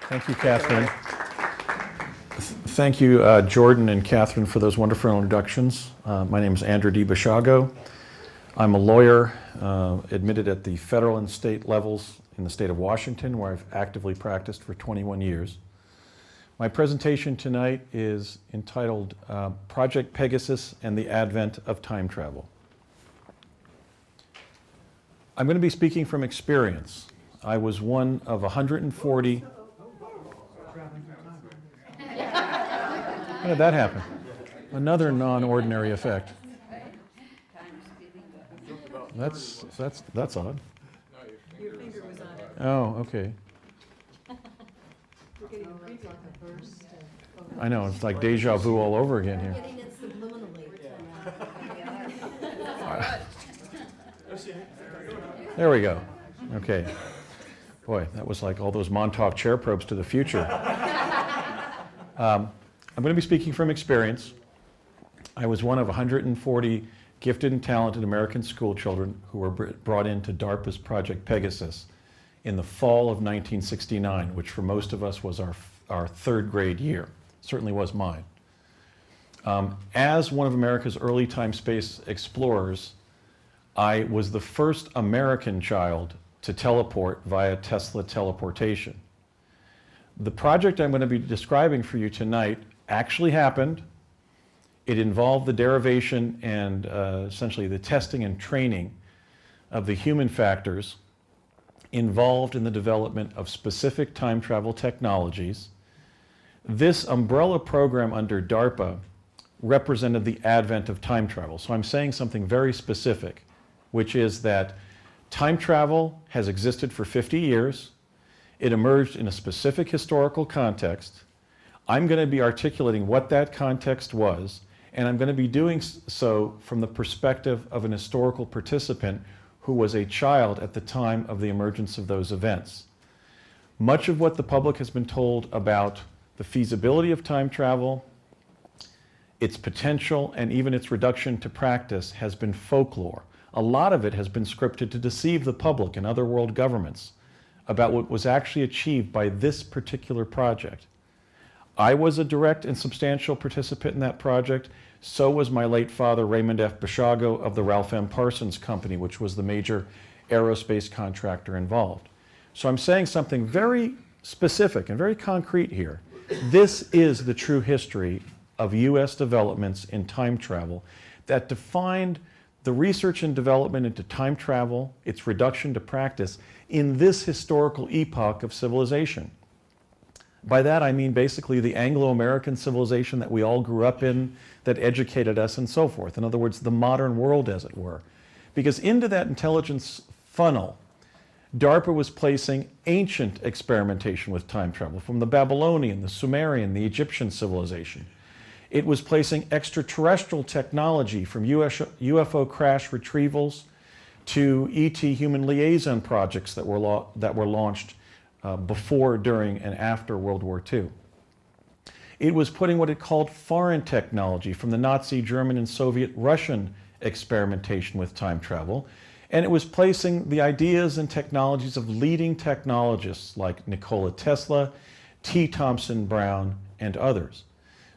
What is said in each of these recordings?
Thank you, Catherine. Thank you, Jordan and Catherine, for those wonderful introductions. My name is Andrew D. Basiago. I'm a lawyer admitted at the federal and state levels in the state of Washington, where I've actively practiced for 21 years. My presentation tonight is entitled Project Pegasus and the Advent of Time Travel. I'm going to be speaking from experience. I was one of 140. How did that happen? Another non-ordinary effect. That's odd. Your finger was on it. Oh, okay. I know, it's like deja vu all over again here. Getting it subliminally. There we go. Okay. Boy, that was like all those Montauk chair probes to the future. I'm going to be speaking from experience. I was one of 140 gifted and talented American school children who were brought into DARPA's Project Pegasus in the fall of 1969, which for most of us was our third grade year. Certainly was mine. As one of America's early time space explorers, I was the first American child to teleport via Tesla teleportation. The project I'm going to be describing for you tonight actually happened. It involved the derivation and essentially the testing and training of the human factors involved in the development of specific time travel technologies. This umbrella program under DARPA represented the advent of time travel. So I'm saying something very specific, which is that time travel has existed for 50 years. It emerged in a specific historical context. I'm going to be articulating what that context was, and I'm going to be doing so from the perspective of an historical participant who was a child at the time of the emergence of those events. Much of what the public has been told about the feasibility of time travel, its potential, and even its reduction to practice has been folklore. A lot of it has been scripted to deceive the public and other world governments about what was actually achieved by this particular project. I was a direct and substantial participant in that project. So was my late father, Raymond F. Basiago of the Ralph M. Parsons Company, which was the major aerospace contractor involved. So I'm saying something very specific and very concrete here. This is the true history of U.S. developments in time travel that defined the research and development into time travel, its reduction to practice, in this historical epoch of civilization. By that I mean basically the Anglo-American civilization that we all grew up in, that educated us and so forth. In other words, the modern world, as it were. Because into that intelligence funnel, DARPA was placing ancient experimentation with time travel from the Babylonian, the Sumerian, the Egyptian civilization. It was placing extraterrestrial technology from UFO crash retrievals to ET human liaison projects that were launched before, during, and after World War II. It was putting what it called foreign technology from the Nazi, German, and Soviet Russian experimentation with time travel, and it was placing the ideas and technologies of leading technologists like Nikola Tesla, T. Thompson Brown, and others.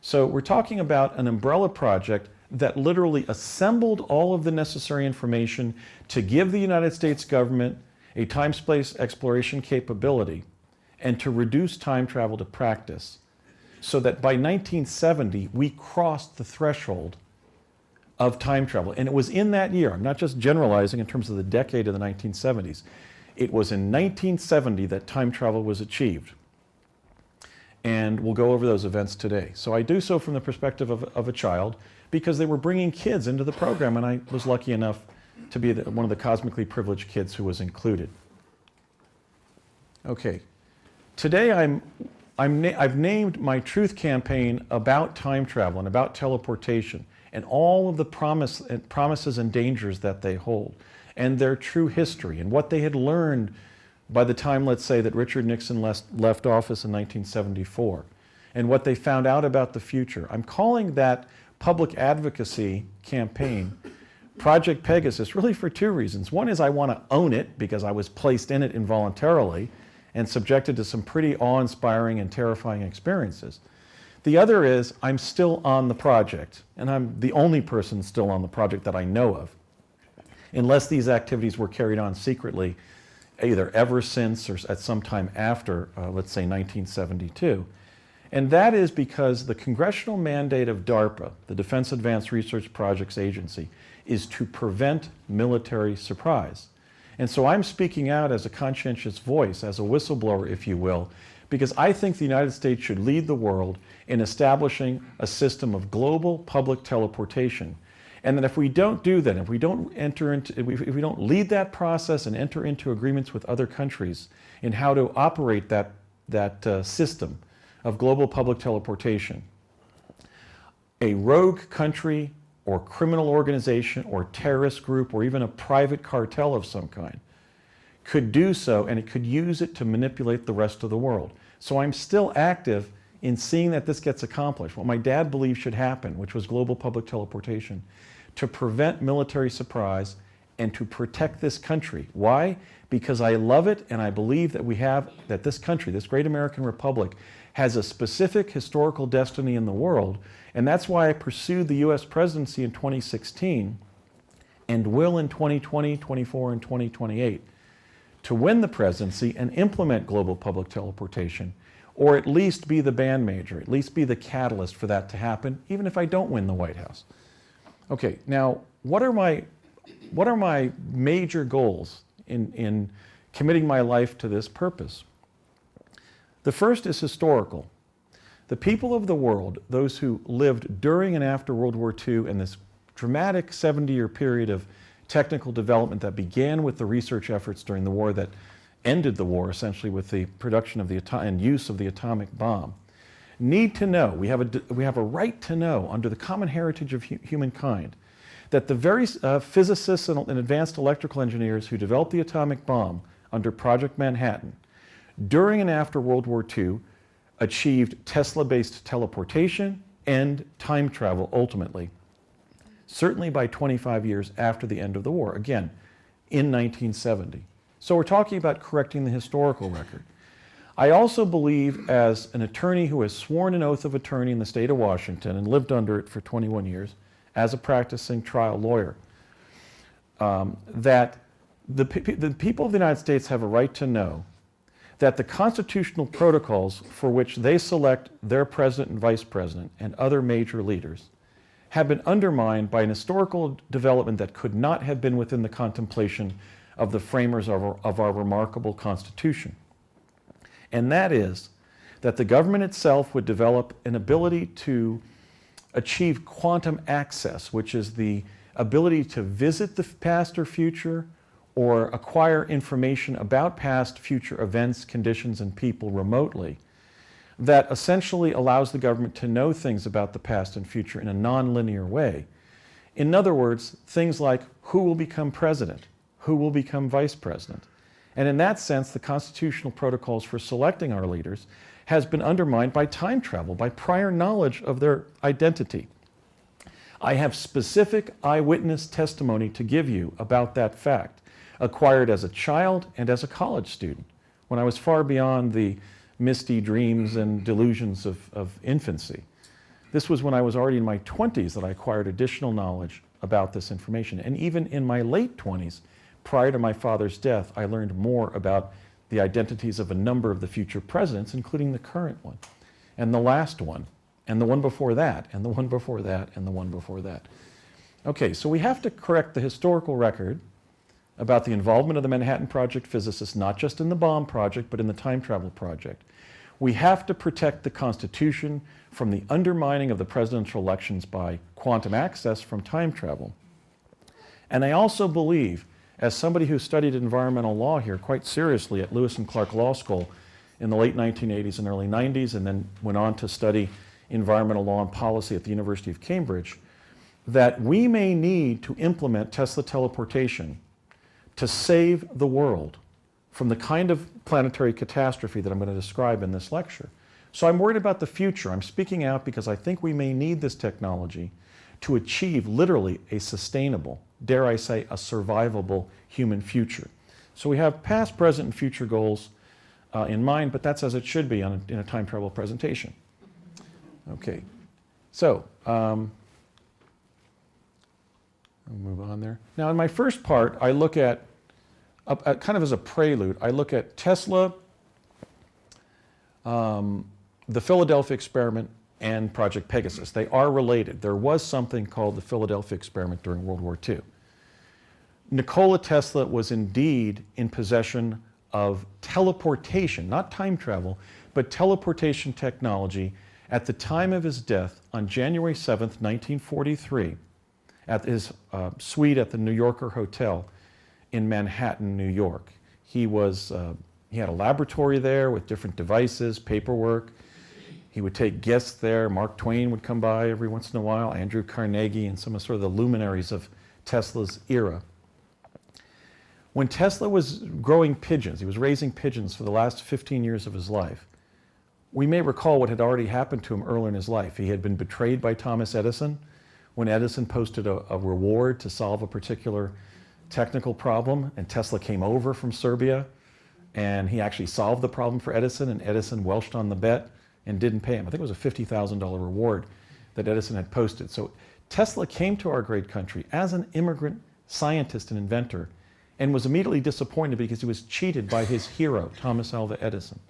So we're talking about an umbrella project that literally assembled all of the necessary information to give the United States government a time-space exploration capability and to reduce time travel to practice, so that by 1970 we crossed the threshold of time travel. And it was in that year, I'm not just generalizing in terms of the decade of the 1970s, it was in 1970 that time travel was achieved. And we'll go over those events today. So I do so from the perspective of a child, because they were bringing kids into the program, and I was lucky enough to be one of the cosmically privileged kids who was included. Okay, today I've named my truth campaign about time travel and about teleportation and all of the promises and dangers that they hold, and their true history and what they had learned by the time, let's say, that Richard Nixon left office in 1974, and what they found out about the future. I'm calling that public advocacy campaign Project Pegasus really for two reasons. One is I want to own it because I was placed in it involuntarily, and subjected to some pretty awe-inspiring and terrifying experiences. The other is I'm still on the project, and I'm the only person still on the project that I know of, unless these activities were carried on secretly, either ever since or at some time after, let's say 1972. And that is because the congressional mandate of DARPA, the Defense Advanced Research Projects Agency, is to prevent military surprise. And so I'm speaking out as a conscientious voice, as a whistleblower, if you will, because I think the United States should lead the world in establishing a system of global public teleportation. And that if we don't do that, if we don't if we don't lead that process and enter into agreements with other countries in how to operate that system of global public teleportation, a rogue country or criminal organization or terrorist group or even a private cartel of some kind could do so, and it could use it to manipulate the rest of the world. So I'm still active in seeing that this gets accomplished, what my dad believed should happen, which was global public teleportation, to prevent military surprise and to protect this country. Why? Because I love it, and I believe that this country, this great American republic, has a specific historical destiny in the world, and that's why I pursued the US presidency in 2016 and will in 2020, 24, and 2028 to win the presidency and implement global public teleportation, or at least be the band major, at least be the catalyst for that to happen, even if I don't win the White House. Okay, now, what are my major goals in committing my life to this purpose? The first is historical. The people of the world, those who lived during and after World War II and this dramatic 70-year period of technical development that began with the research efforts during the war that ended the war essentially with the production of and use of the atomic bomb, need to know, we have a right to know under the common heritage of humankind, that the very physicists and advanced electrical engineers who developed the atomic bomb under Project Manhattan during and after World War II achieved Tesla-based teleportation and time travel ultimately, certainly by 25 years after the end of the war, again, in 1970. So we're talking about correcting the historical record. I also believe, as an attorney who has sworn an oath of attorney in the state of Washington and lived under it for 21 years as a practicing trial lawyer, that the people of the United States have a right to know that the constitutional protocols for which they select their president and vice president and other major leaders have been undermined by an historical development that could not have been within the contemplation of the framers of our remarkable Constitution. And that is that the government itself would develop an ability to achieve quantum access, which is the ability to visit the past or future or acquire information about past, future events, conditions, and people remotely, that essentially allows the government to know things about the past and future in a non-linear way. In other words, things like who will become president, who will become vice president. And in that sense, the constitutional protocols for selecting our leaders has been undermined by time travel, by prior knowledge of their identity. I have specific eyewitness testimony to give you about that fact, acquired as a child and as a college student, when I was far beyond the misty dreams and delusions of infancy. This was when I was already in my 20s that I acquired additional knowledge about this information. And even in my late 20s, prior to my father's death, I learned more about the identities of a number of the future presidents, including the current one, and the last one, and the one before that, and the one before that, and the one before that. Okay, so we have to correct the historical record about the involvement of the Manhattan Project physicists, not just in the bomb project, but in the time travel project. We have to protect the Constitution from the undermining of the presidential elections by quantum access from time travel. And I also believe, as somebody who studied environmental law here quite seriously at Lewis and Clark Law School in the late 1980s and early 90s, and then went on to study environmental law and policy at the University of Cambridge, that we may need to implement Tesla teleportation to save the world from the kind of planetary catastrophe that I'm going to describe in this lecture. So I'm worried about the future. I'm speaking out because I think we may need this technology to achieve literally a sustainable, dare I say, a survivable human future. So we have past, present, and future goals in mind, but that's as it should be in a time travel presentation. Okay, so I'll move on there. Now in my first part, I look at, kind of as a prelude, I look at Tesla, the Philadelphia experiment, and Project Pegasus. They are related. There was something called the Philadelphia experiment during World War II. Nikola Tesla was indeed in possession of teleportation, not time travel, but teleportation technology at the time of his death on January 7th, 1943, at his suite at the New Yorker Hotel in Manhattan, New York. He had a laboratory there with different devices, paperwork. He would take guests there. Mark Twain would come by every once in a while, Andrew Carnegie, and some of sort of the luminaries of Tesla's era. When Tesla was growing pigeons, he was raising pigeons for the last 15 years of his life. We may recall what had already happened to him earlier in his life. He had been betrayed by Thomas Edison when Edison posted a reward to solve a particular technical problem, and Tesla came over from Serbia, and he actually solved the problem for Edison, and Edison welched on the bet and didn't pay him. I think it was a $50,000 reward that Edison had posted. So Tesla came to our great country as an immigrant scientist and inventor, and was immediately disappointed because he was cheated by his hero, Thomas Alva Edison.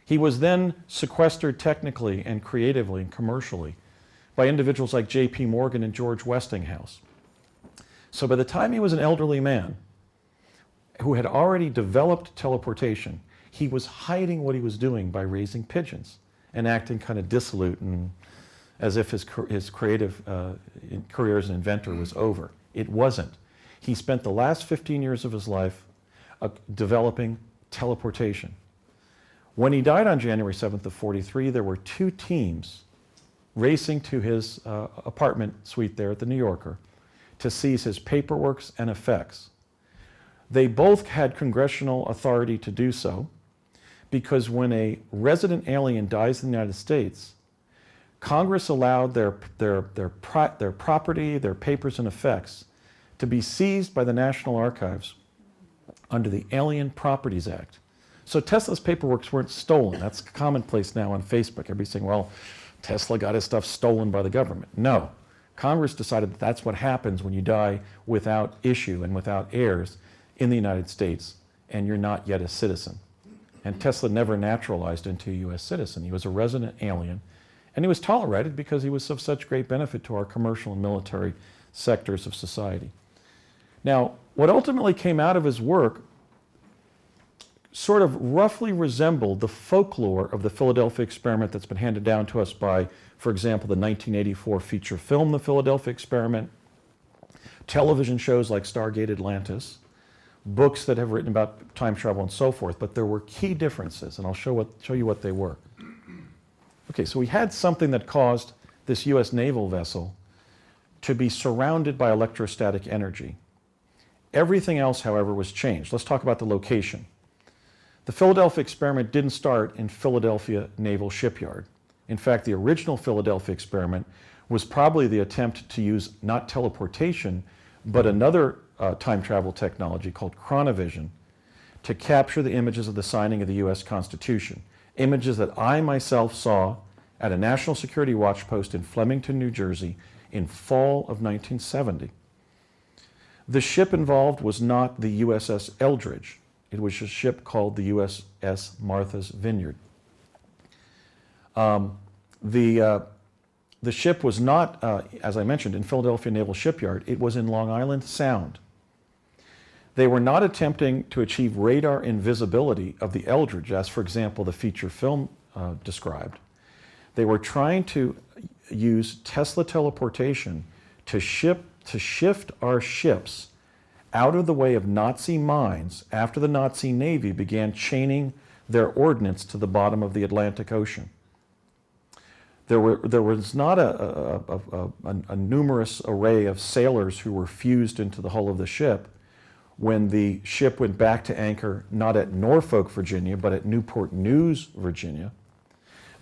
He was then sequestered technically and creatively and commercially by individuals like J.P. Morgan and George Westinghouse. So by the time he was an elderly man who had already developed teleportation, he was hiding what he was doing by raising pigeons and acting kind of dissolute and as if his creative career as an inventor was over. It wasn't. He spent the last 15 years of his life developing teleportation. When he died on January 7th of 43, there were two teams racing to his apartment suite there at the New Yorker to seize his paperwork and effects. They both had congressional authority to do so because when a resident alien dies in the United States, Congress allowed their property, their papers and effects to be seized by the National Archives under the Alien Properties Act. So Tesla's paperwork weren't stolen. That's commonplace now on Facebook. Everybody's saying, well, Tesla got his stuff stolen by the government. No. Congress decided that that's what happens when you die without issue and without heirs in the United States, and you're not yet a citizen. And Tesla never naturalized into a U.S. citizen. He was a resident alien, and he was tolerated because he was of such great benefit to our commercial and military sectors of society. Now, what ultimately came out of his work sort of roughly resembled the folklore of the Philadelphia experiment that's been handed down to us by, for example, the 1984 feature film, The Philadelphia Experiment, television shows like Stargate Atlantis, books that have written about time travel and so forth, but there were key differences, and I'll show you what they were. Okay, so we had something that caused this U.S. naval vessel to be surrounded by electrostatic energy. Everything else, however, was changed. Let's talk about the location. The Philadelphia experiment didn't start in Philadelphia Naval Shipyard. In fact, the original Philadelphia experiment was probably the attempt to use not teleportation, but another time travel technology called chronovision to capture the images of the signing of the U.S. Constitution. Images that I myself saw at a National Security Watch post in Flemington, New Jersey in fall of 1970. The ship involved was not the USS Eldridge. It was a ship called the USS Martha's Vineyard. The ship was not, as I mentioned, in Philadelphia Naval Shipyard. It was in Long Island Sound. They were not attempting to achieve radar invisibility of the Eldridge, as, for example, the feature film described. They were trying to use Tesla teleportation to shift our ships out of the way of Nazi mines after the Nazi Navy began chaining their ordnance to the bottom of the Atlantic Ocean. There was not a numerous array of sailors who were fused into the hull of the ship when the ship went back to anchor not at Norfolk, Virginia, but at Newport News, Virginia.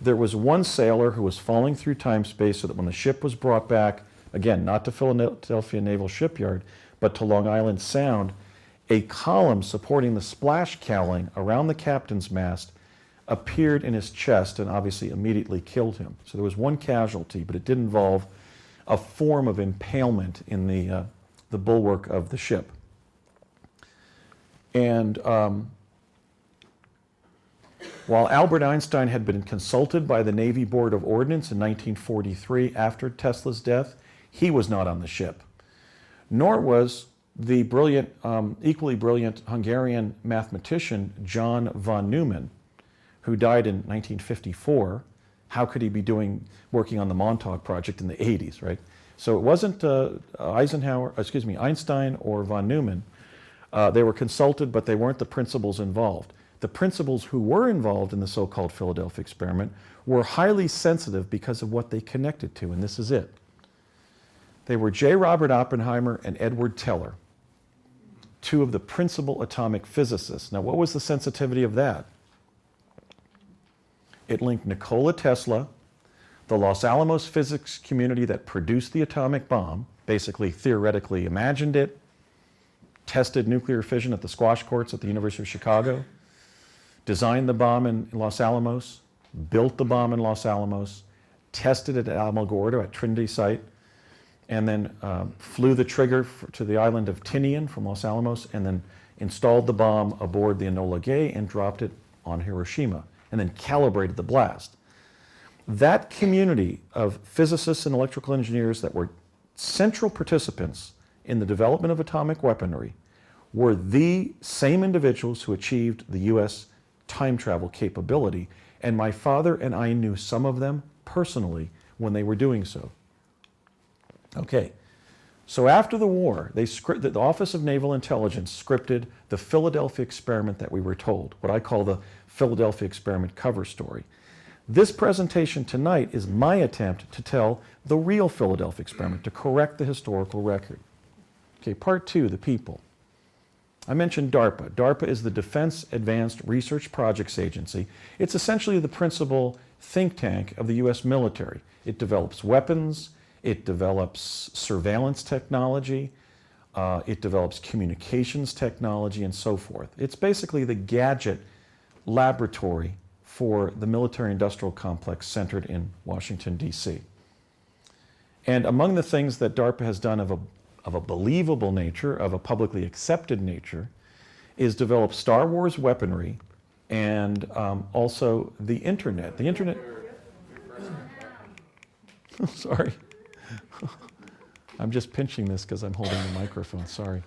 There was one sailor who was falling through time-space so that when the ship was brought back, again, not to Philadelphia Naval Shipyard, but to Long Island Sound, a column supporting the splash cowling around the captain's mast appeared in his chest and obviously immediately killed him. So there was one casualty, but it did involve a form of impalement in the bulwark of the ship. And while Albert Einstein had been consulted by the Navy Board of Ordnance in 1943 after Tesla's death, he was not on the ship. Nor was the brilliant, equally brilliant Hungarian mathematician John von Neumann, who died in 1954. How could he be working on the Montauk project in the 80s, right? So it wasn't Einstein or von Neumann. They were consulted, but they weren't the principals involved. The principals who were involved in the so-called Philadelphia experiment were highly sensitive because of what they connected to, and this is it. They were J. Robert Oppenheimer and Edward Teller, two of the principal atomic physicists. Now, what was the sensitivity of that? It linked Nikola Tesla, the Los Alamos physics community that produced the atomic bomb, basically theoretically imagined it, tested nuclear fission at the squash courts at the University of Chicago, designed the bomb in Los Alamos, built the bomb in Los Alamos, tested it at Alamogordo at Trinity Site, and then flew the trigger to the island of Tinian from Los Alamos, and then installed the bomb aboard the Enola Gay and dropped it on Hiroshima, and then calibrated the blast. That community of physicists and electrical engineers that were central participants in the development of atomic weaponry were the same individuals who achieved the U.S. time travel capability, and my father and I knew some of them personally when they were doing so. Okay, so after the war, the Office of Naval Intelligence scripted the Philadelphia experiment that we were told, what I call the Philadelphia experiment cover story. This presentation tonight is my attempt to tell the real Philadelphia experiment, to correct the historical record. Okay, part two, the people. I mentioned DARPA. DARPA is the Defense Advanced Research Projects Agency. It's essentially the principal think tank of the U.S. military. It develops weapons, it develops surveillance technology, it develops communications technology, and so forth. It's basically the gadget laboratory for the military-industrial complex centered in Washington, D.C. And among the things that DARPA has done of a believable nature, of a publicly accepted nature, is develop Star Wars weaponry and also the internet. The internet. Sorry. I'm just pinching this because I'm holding the microphone. Sorry.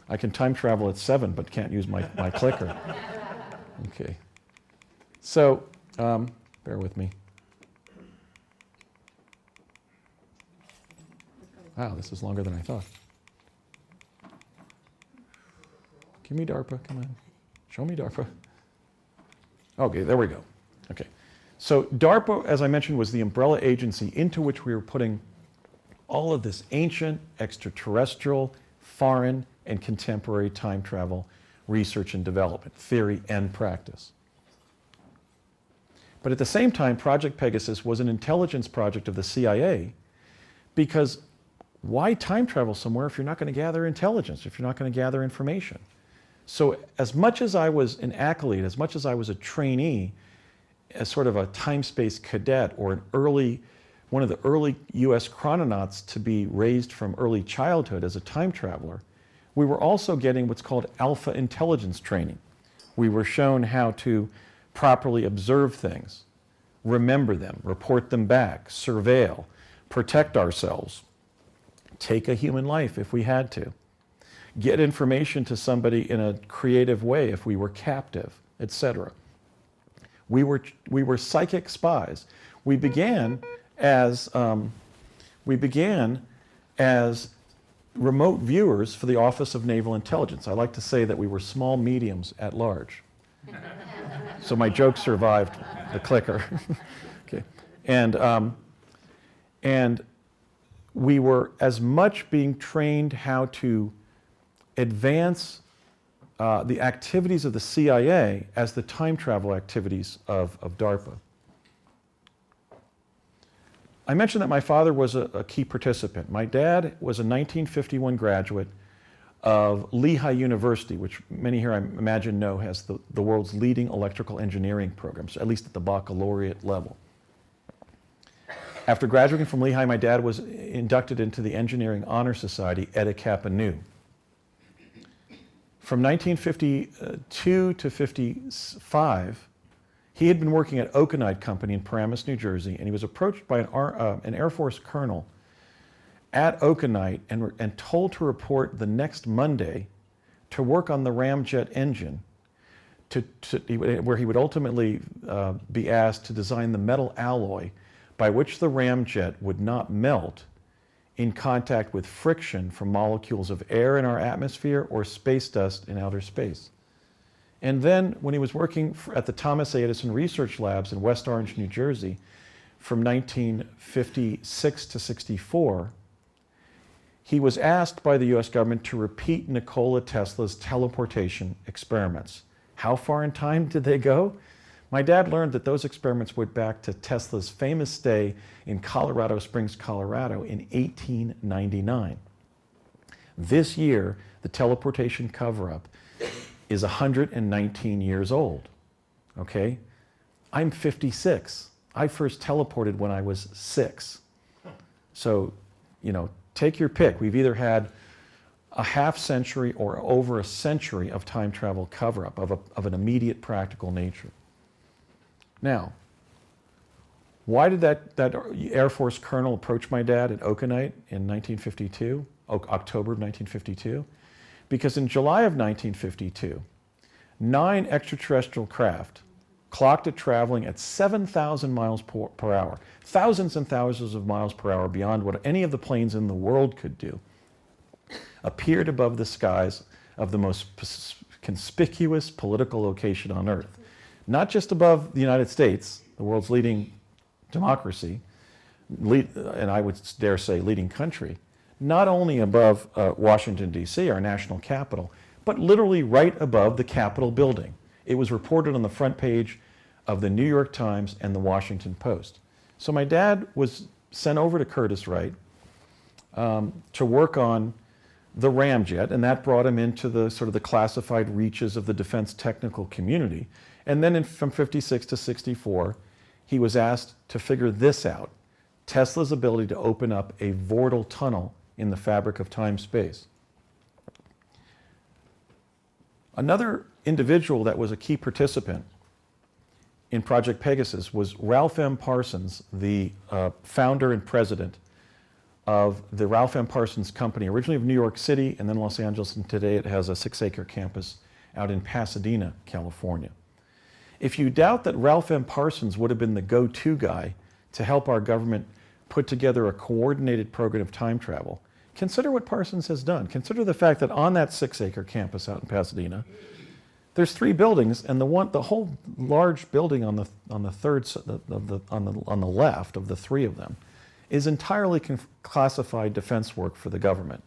I can time travel at 7, but can't use my clicker. Okay. So, bear with me. Wow, this is longer than I thought. Give me DARPA, come on. Show me DARPA. Okay, there we go. Okay. So DARPA, as I mentioned, was the umbrella agency into which we were putting all of this ancient, extraterrestrial, foreign, and contemporary time travel research and development, theory and practice. But at the same time, Project Pegasus was an intelligence project of the CIA, because why time travel somewhere if you're not going to gather intelligence, if you're not going to gather information? So as much as I was an acolyte, as much as I was a trainee, as sort of a time-space cadet or one of the early US chrononauts to be raised from early childhood as a time traveler, we were also getting what's called alpha intelligence training. We were shown how to properly observe things, remember them, report them back, surveil, protect ourselves, take a human life if we had to, get information to somebody in a creative way if we were captive, etc. We were psychic spies. We began as remote viewers for the Office of Naval Intelligence. I like to say that we were small mediums at large. So my joke survived the clicker. Okay, and we were as much being trained how to advance the activities of the CIA as the time travel activities of DARPA. I mentioned that my father was a key participant. My dad was a 1951 graduate of Lehigh University, which many here I imagine know has the world's leading electrical engineering programs, at least at the baccalaureate level. After graduating from Lehigh, my dad was inducted into the Engineering Honor Society, Eta Kappa Nu. From 1952 to 55, he had been working at Okonite Company in Paramus, New Jersey, and he was approached by an Air Force colonel at Okonite and told to report the next Monday to work on the ramjet engine, where he would ultimately be asked to design the metal alloy by which the ramjet would not melt in contact with friction from molecules of air in our atmosphere or space dust in outer space. And then when he was working at the Thomas A. Edison Research Labs in West Orange, New Jersey, from 1956 to 64, he was asked by the US government to repeat Nikola Tesla's teleportation experiments. How far in time did they go? My dad learned that those experiments went back to Tesla's famous stay in Colorado Springs, Colorado in 1899. This year, the teleportation cover-up is 119 years old, okay? I'm 56. I first teleported when I was 6. So, you know, take your pick. We've either had a half century or over a century of time travel cover-up of an immediate practical nature. Now, why did that Air Force colonel approach my dad at Okonite in 1952, October of 1952? Because in July of 1952, 9 extraterrestrial craft clocked it traveling at 7,000 miles per hour, thousands and thousands of miles per hour beyond what any of the planes in the world could do, appeared above the skies of the most conspicuous political location on Earth. Not just above the United States, the world's leading democracy, and I would dare say leading country, not only above Washington, D.C., our national capital, but literally right above the Capitol building. It was reported on the front page of the New York Times and the Washington Post. So my dad was sent over to Curtiss-Wright to work on the ramjet, and that brought him into the sort of the classified reaches of the defense technical community. And then from 56 to 64, he was asked to figure this out, Tesla's ability to open up a vortal tunnel in the fabric of time-space. Another individual that was a key participant in Project Pegasus was Ralph M. Parsons, the founder and president of the Ralph M. Parsons Company, originally of New York City and then Los Angeles, and today it has a 6-acre campus out in Pasadena, California. If you doubt that Ralph M. Parsons would have been the go-to guy to help our government put together a coordinated program of time travel, consider what Parsons has done. Consider the fact that on that 6-acre campus out in Pasadena, there's 3 buildings, and the whole large building on the left of the 3 of them is entirely classified defense work for the government.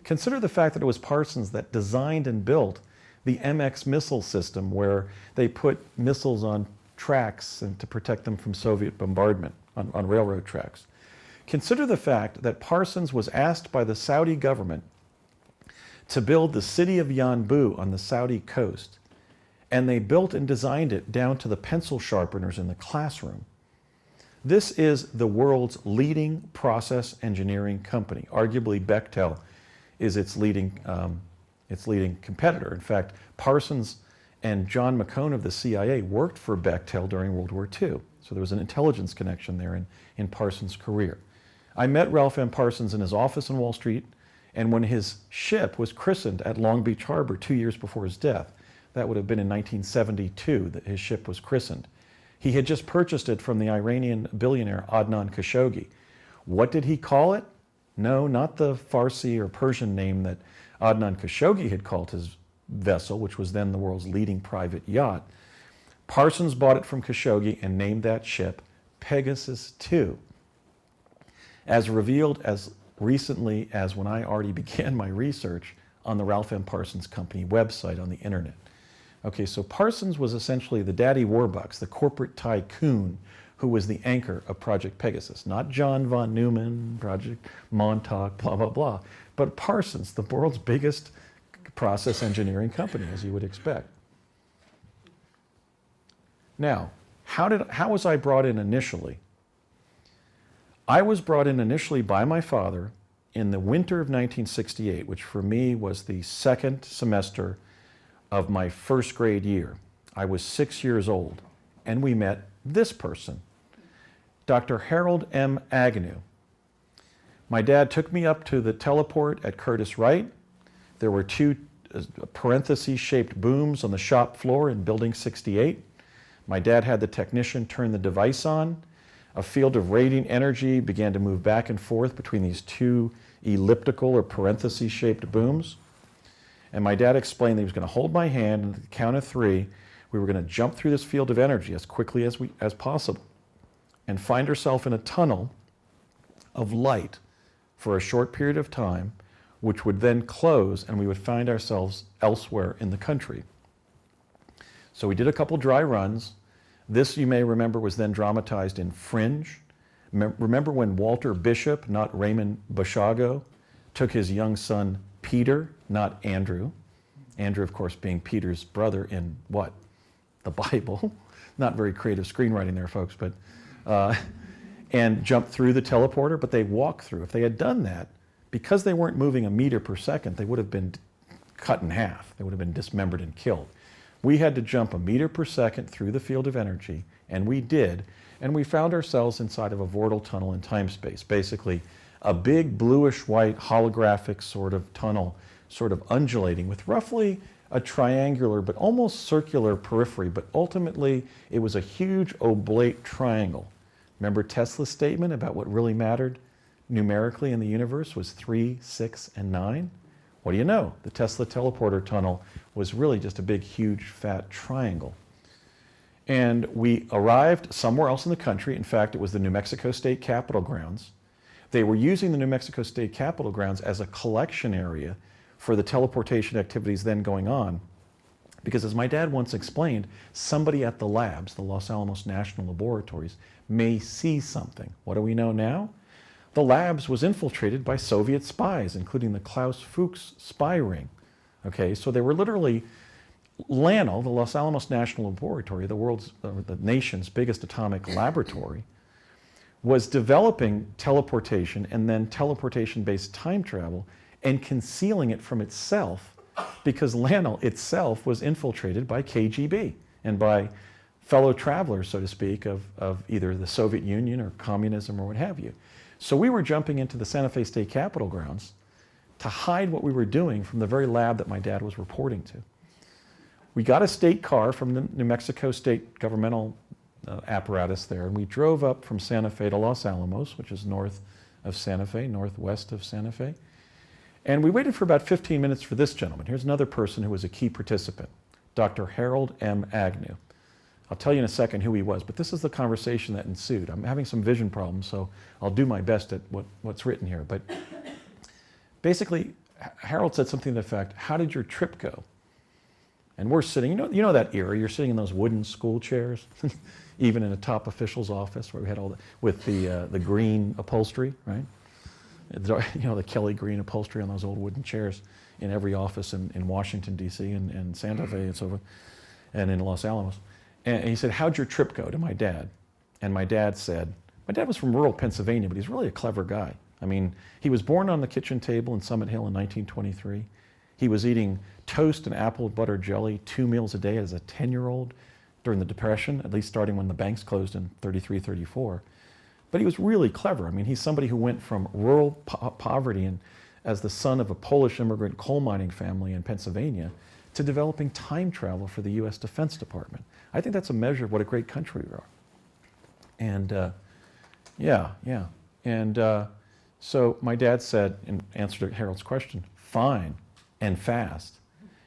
Consider the fact that it was Parsons that designed and built the MX missile system, where they put missiles on tracks and to protect them from Soviet bombardment on railroad tracks. Consider the fact that Parsons was asked by the Saudi government to build the city of Yanbu on the Saudi coast, and they built and designed it down to the pencil sharpeners in the classroom. This is the world's leading process engineering company. Arguably, Bechtel is its leading competitor. In fact, Parsons and John McCone of the CIA worked for Bechtel during World War II. So there was an intelligence connection there in Parsons' career. I met Ralph M. Parsons in his office on Wall Street, and when his ship was christened at Long Beach Harbor 2 years before his death, that would have been in 1972 that his ship was christened. He had just purchased it from the Iranian billionaire Adnan Khashoggi. What did he call it? No, not the Farsi or Persian name that Adnan Khashoggi had called his vessel, which was then the world's leading private yacht. Parsons bought it from Khashoggi and named that ship Pegasus II. As revealed as recently as when I already began my research on the Ralph M. Parsons Company website on the internet. Okay, so Parsons was essentially the daddy warbucks, the corporate tycoon who was the anchor of Project Pegasus. Not John von Neumann, Project Montauk, blah, blah, blah, but Parsons, the world's biggest process engineering company, as you would expect. Now, how was I brought in initially? I was brought in initially by my father in the winter of 1968, which for me was the second semester of my first grade year. I was 6 years old, and we met this person, Dr. Harold M. Agnew. My dad took me up to the teleport at Curtiss Wright. There were two parenthesis-shaped booms on the shop floor in Building 68. My dad had the technician turn the device on. A field of radiant energy began to move back and forth between these two elliptical or parenthesis-shaped booms. And my dad explained that he was going to hold my hand, and at the count of 3, we were going to jump through this field of energy as quickly as possible and find ourselves in a tunnel of light for a short period of time, which would then close, and we would find ourselves elsewhere in the country. So we did a couple dry runs. This, you may remember, was then dramatized in Fringe. Remember when Walter Bishop, not Raymond Basiago, took his young son Peter, not Andrew. Andrew, of course, being Peter's brother in what? The Bible. Not very creative screenwriting there, folks, but and jumped through the teleporter, but they walked through. If they had done that, because they weren't moving a meter per second, they would have been cut in half. They would have been dismembered and killed. We had to jump a meter per second through the field of energy, and we did, and we found ourselves inside of a vortal tunnel in time-space, basically a big bluish-white holographic sort of tunnel, sort of undulating with roughly a triangular but almost circular periphery, but ultimately it was a huge oblate triangle. Remember Tesla's statement about what really mattered numerically in the universe was 3, 6, and 9? What do you know? The Tesla teleporter tunnel was really just a big, huge, fat triangle. And we arrived somewhere else in the country. In fact, it was the New Mexico State Capitol grounds. They were using the New Mexico State Capitol grounds as a collection area for the teleportation activities then going on. Because as my dad once explained, somebody at the labs, the Los Alamos National Laboratories, may see something. What do we know now? The labs was infiltrated by Soviet spies, including the Klaus Fuchs spy ring. Okay, so they were literally, LANL, the Los Alamos National Laboratory, the nation's biggest atomic laboratory, was developing teleportation and then teleportation-based time travel and concealing it from itself because LANL itself was infiltrated by KGB and by fellow travelers, so to speak, of either the Soviet Union or communism or what have you. So we were jumping into the Santa Fe State Capitol grounds to hide what we were doing from the very lab that my dad was reporting to. We got a state car from the New Mexico State governmental apparatus there, and we drove up from Santa Fe to Los Alamos, which is north of Santa Fe, northwest of Santa Fe. And we waited for about 15 minutes for this gentleman. Here's another person who was a key participant, Dr. Harold M. Agnew. I'll tell you in a second who he was, but this is the conversation that ensued. I'm having some vision problems, so I'll do my best at what's written here. But basically, Harold said something to the effect, "How did your trip go?" And we're sitting, you know that era, you're sitting in those wooden school chairs, even in a top official's office where we had all with the green upholstery, right? The Kelly green upholstery on those old wooden chairs in every office in Washington, D.C. and Santa Fe and so forth, and in Los Alamos. And he said, "How'd your trip go?" to my dad. And my dad said, my dad was from rural Pennsylvania, but he's really a clever guy. I mean, he was born on the kitchen table in Summit Hill in 1923. He was eating toast and apple butter jelly 2 meals a day as a 10-year-old during the Depression, at least starting when the banks closed in 33, 34. But he was really clever. I mean, he's somebody who went from rural poverty and as the son of a Polish immigrant coal mining family in Pennsylvania to developing time travel for the U.S. Defense Department. I think that's a measure of what a great country we are. And so my dad said, in answer to Harold's question, "Fine and fast."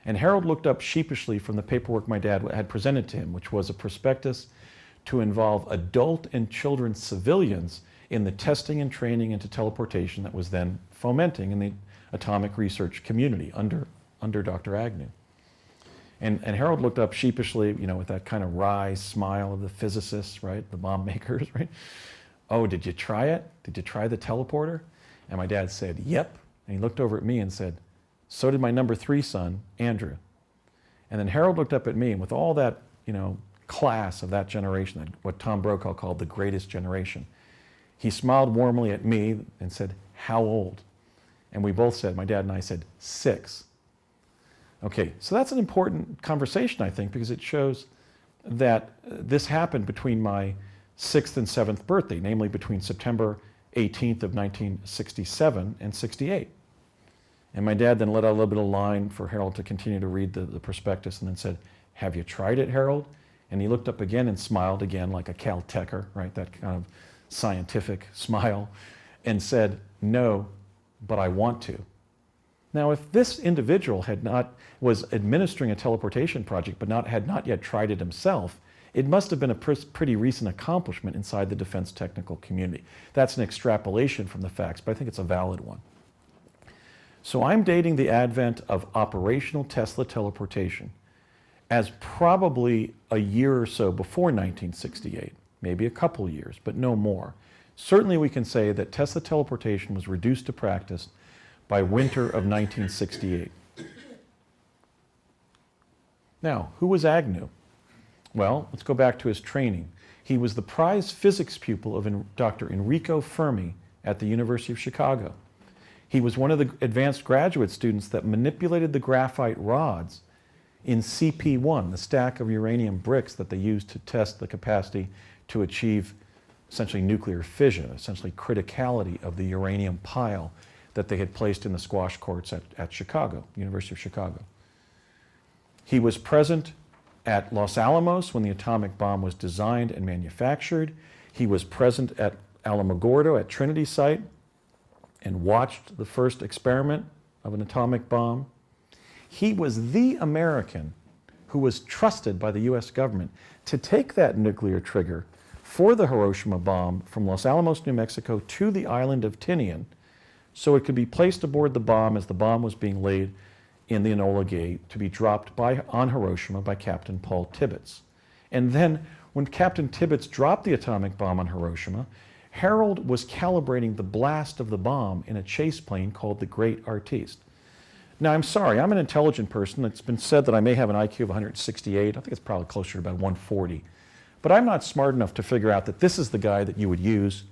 And Harold looked up sheepishly from the paperwork my dad had presented to him, which was a prospectus to involve adult and children civilians in the testing and training into teleportation that was then fomenting in the atomic research community under Dr. Agnew. And Harold looked up sheepishly, with that kind of wry smile of the physicists, right? The bomb makers, right? "Oh, did you try it? Did you try the teleporter?" And my dad said, "Yep." And he looked over at me and said, So did my number 3 son, Andrew. And then Harold looked up at me, and with all that, class of that generation, what Tom Brokaw called the greatest generation, he smiled warmly at me and said, "How old?" And we both said, my dad and I said, 6. Okay, so that's an important conversation, I think, because it shows that this happened between my 6th and 7th birthday, namely between September 18th of 1967 and 68. And my dad then let out a little bit of line for Harold to continue to read the prospectus and then said, "Have you tried it, Harold?" And he looked up again and smiled again like a Caltecher, right, that kind of scientific smile, and said, "No, but I want to." Now, if this individual was administering a teleportation project but had not yet tried it himself, it must have been a pretty recent accomplishment inside the defense technical community. That's an extrapolation from the facts, but I think it's a valid one. So I'm dating the advent of operational Tesla teleportation as probably a year or so before 1968, maybe a couple years, but no more. Certainly we can say that Tesla teleportation was reduced to practice by winter of 1968. Now, who was Agnew? Well, let's go back to his training. He was the prize physics pupil of Dr. Enrico Fermi at the University of Chicago. He was one of the advanced graduate students that manipulated the graphite rods in CP1, the stack of uranium bricks that they used to test the capacity to achieve essentially nuclear fission, essentially criticality of the uranium pile that they had placed in the squash courts at Chicago, University of Chicago. He was present at Los Alamos when the atomic bomb was designed and manufactured. He was present at Alamogordo at Trinity Site and watched the first experiment of an atomic bomb. He was the American who was trusted by the US government to take that nuclear trigger for the Hiroshima bomb from Los Alamos, New Mexico to the island of Tinian so it could be placed aboard the bomb as the bomb was being laid in the Enola Gay to be dropped on Hiroshima by Captain Paul Tibbets. And then when Captain Tibbets dropped the atomic bomb on Hiroshima, Harold was calibrating the blast of the bomb in a chase plane called the Great Artiste. Now, I'm sorry, I'm an intelligent person. It's been said that I may have an IQ of 168. I think it's probably closer to about 140. But I'm not smart enough to figure out that this is the guy that you would use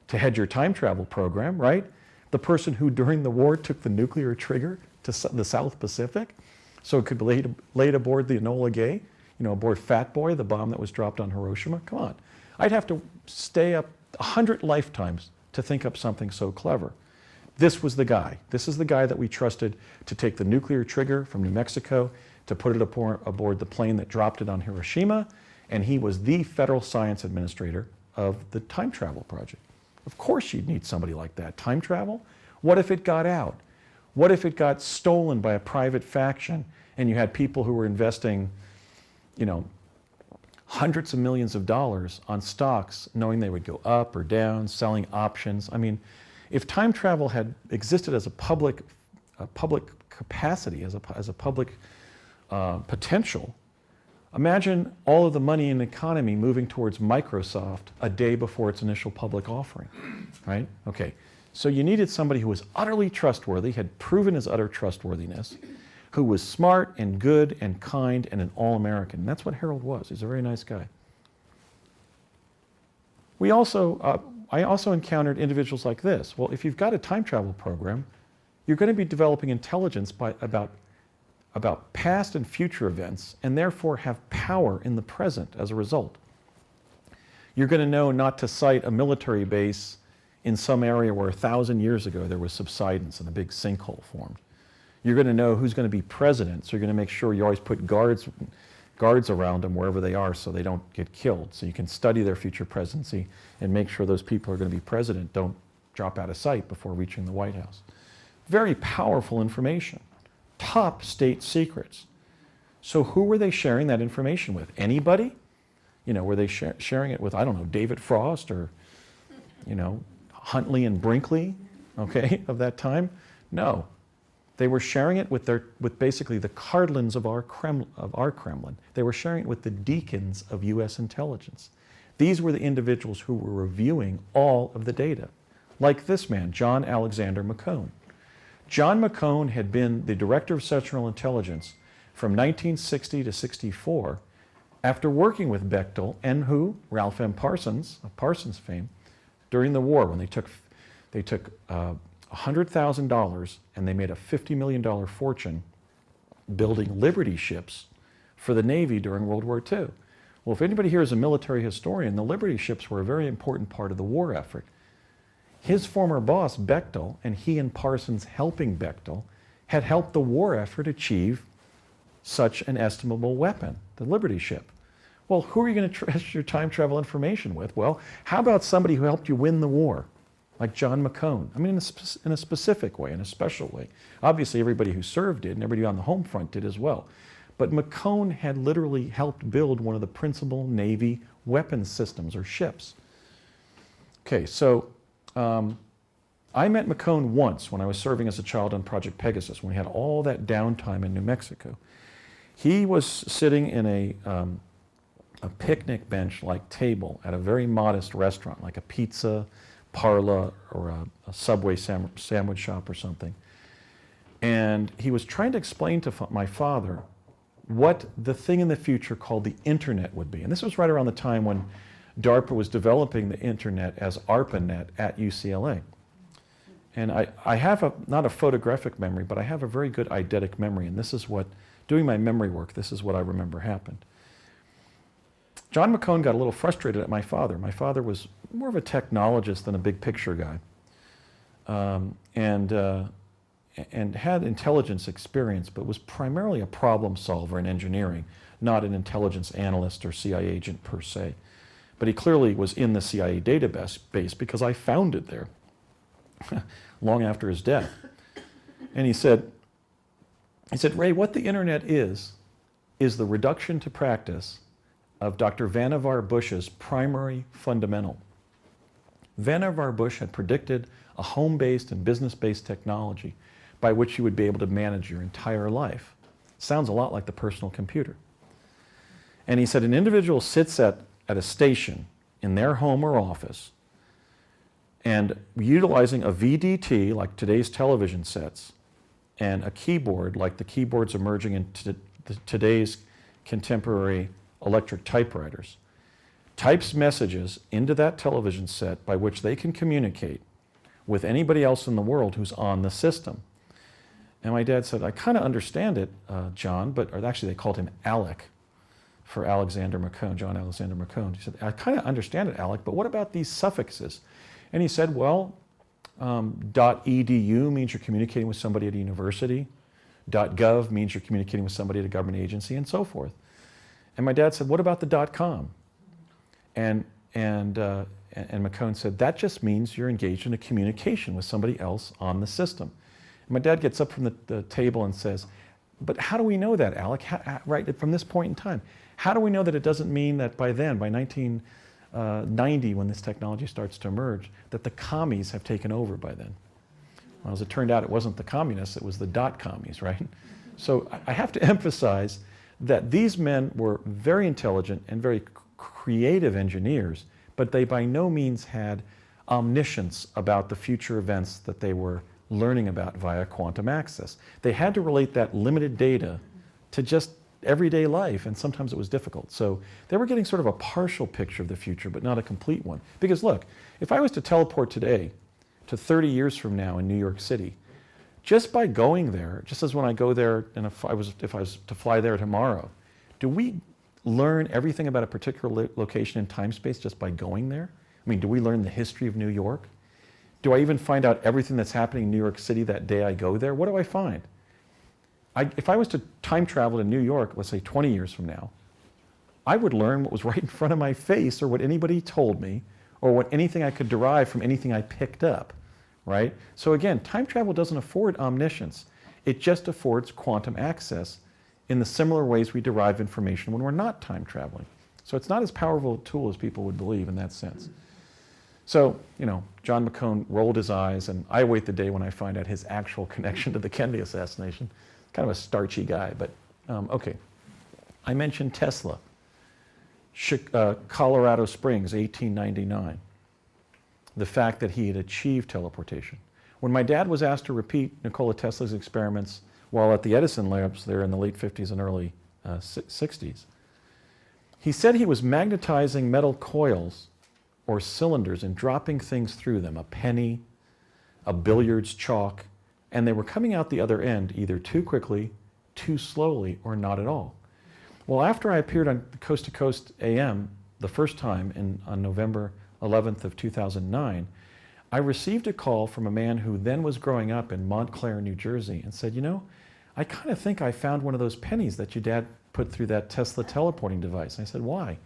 to head your time travel program, right? The person who during the war took the nuclear trigger to the South Pacific so it could be laid aboard the Enola Gay, aboard Fat Boy, the bomb that was dropped on Hiroshima. Come on. I'd have to stay up 100 lifetimes to think up something so clever. This was the guy. This is the guy that we trusted to take the nuclear trigger from New Mexico, to put it aboard the plane that dropped it on Hiroshima, and he was the federal science administrator of the time travel project. Of course you'd need somebody like that. Time travel? What if it got out? What if it got stolen by a private faction and you had people who were investing, hundreds of millions of dollars on stocks knowing they would go up or down, selling options? I mean, if time travel had existed as a public capacity, as a public potential, imagine all of the money in the economy moving towards Microsoft a day before its initial public offering, right? Okay, so you needed somebody who was utterly trustworthy, had proven his utter trustworthiness, who was smart and good and kind and an all-American. And that's what Harold was. He's a very nice guy. I also encountered individuals like this. Well, if you've got a time travel program, you're going to be developing intelligence about past and future events, and therefore have power in the present as a result. You're going to know not to cite a military base in some area where 1,000 years ago there was subsidence and a big sinkhole formed. You're going to know who's going to be president, so you're going to make sure you always put guards around them wherever they are so they don't get killed. So you can study their future presidency and make sure those people who are going to be president don't drop out of sight before reaching the White House. Very powerful information. Top state secrets. So who were they sharing that information with? Anybody? Were they sharing it with, I don't know, David Frost or, Huntley and Brinkley, okay, of that time? No. They were sharing it with basically the cardinals of our Kremlin. They were sharing it with the deacons of US intelligence. These were the individuals who were reviewing all of the data. Like this man, John Alexander McCone. John McCone had been the Director of Central Intelligence from 1960 to 64 after working with Bechtel and who? Ralph M. Parsons, of Parsons fame, during the war when they took $100,000 and they made a $50 million fortune building Liberty ships for the Navy during World War II. Well, if anybody here is a military historian, the Liberty ships were a very important part of the war effort. His former boss, Bechtel, and he and Parsons helping Bechtel, had helped the war effort achieve such an estimable weapon, the Liberty ship. Well, who are you going to trust your time travel information with? Well, how about somebody who helped you win the war, like John McCone? I mean, in a specific way, in a special way. Obviously, everybody who served did, and everybody on the home front did as well. But McCone had literally helped build one of the principal Navy weapons systems, or ships. Okay, so I met McCone once when I was serving as a child on Project Pegasus, when we had all that downtime in New Mexico. He was sitting in a picnic bench-like table at a very modest restaurant, like a pizza parlor or a Subway sandwich shop or something. And he was trying to explain to my father what the thing in the future called the internet would be. And this was right around the time when DARPA was developing the internet as ARPANET at UCLA. And I have not a photographic memory, but I have a very good eidetic memory. And this is what, doing my memory work, this is what I remember happened. John McCone got a little frustrated at my father. My father was more of a technologist than a big picture guy. And had intelligence experience, but was primarily a problem solver in engineering, not an intelligence analyst or CIA agent per se. But he clearly was in the CIA database because I found it there long after his death. And he said, Ray, what the internet is the reduction to practice of Dr. Vannevar Bush's primary fundamental. Vannevar Bush had predicted a home-based and business-based technology by which you would be able to manage your entire life. Sounds a lot like the personal computer. And he said an individual sits at a station in their home or office and utilizing a VDT like today's television sets and a keyboard like the keyboards emerging in today's contemporary electric typewriters, types messages into that television set by which they can communicate with anybody else in the world who's on the system. And my dad said, I kind of understand it, John, or actually they called him Alec for Alexander McCone, John Alexander McCone. He said, I kind of understand it, Alec, but what about these suffixes? And he said, well, .edu means you're communicating with somebody at a university. .gov means you're communicating with somebody at a government agency, and so forth. And my dad said, what about the .com? And McCone said, that just means you're engaged in a communication with somebody else on the system. My dad gets up from the table and says, but how do we know that, Alec? Right from this point in time, how do we know that it doesn't mean that by then, by 1990, when this technology starts to emerge, that the commies have taken over by then? Well, as it turned out, it wasn't the communists, it was the .commies, right? So I have to emphasize that these men were very intelligent and very creative engineers, but they by no means had omniscience about the future events that they were learning about via quantum access. They had to relate that limited data to just everyday life, and sometimes it was difficult. So they were getting sort of a partial picture of the future, but not a complete one. Because look, if I was to teleport today to 30 years from now in New York City, just by going there, just as when I go there, and if I was to fly there tomorrow, do we learn everything about a particular location in time space just by going there? I mean, do we learn the history of New York? Do I even find out everything that's happening in New York City that day I go there? What do I find? If I was to time travel to New York, let's say 20 years from now, I would learn what was right in front of my face, or what anybody told me, or what anything I could derive from anything I picked up, right? So again, time travel doesn't afford omniscience. It just affords quantum access in the similar ways we derive information when we're not time traveling. So it's not as powerful a tool as people would believe in that sense. So, John McCone rolled his eyes, and I await the day when I find out his actual connection to the Kennedy assassination. Kind of a starchy guy, but okay. I mentioned Tesla, Colorado Springs, 1899. The fact that he had achieved teleportation. When my dad was asked to repeat Nikola Tesla's experiments while at the Edison labs there in the late 50s and early 60s, he said he was magnetizing metal coils or cylinders and dropping things through them, a penny, a billiards chalk, and they were coming out the other end either too quickly, too slowly, or not at all. Well, after I appeared on Coast to Coast AM the first time on November 11th of 2009, I received a call from a man who then was growing up in Montclair, New Jersey, and said, you know, I kind of think I found one of those pennies that your dad put through that Tesla teleporting device. And I said, why?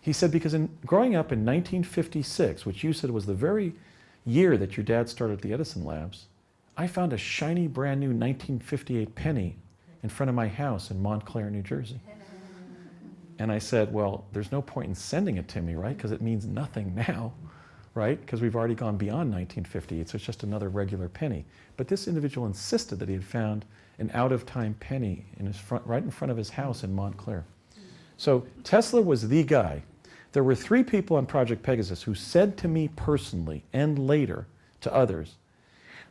He said, because growing up in 1956, which you said was the very year that your dad started the Edison labs, I found a shiny brand new 1958 penny in front of my house in Montclair, New Jersey. And I said, well, there's no point in sending it to me, right? Because it means nothing now, right? Because we've already gone beyond 1958, so it's just another regular penny. But this individual insisted that he had found an out-of-time penny in his right in front of his house in Montclair. So Tesla was the guy. There were 3 people on Project Pegasus who said to me personally and later to others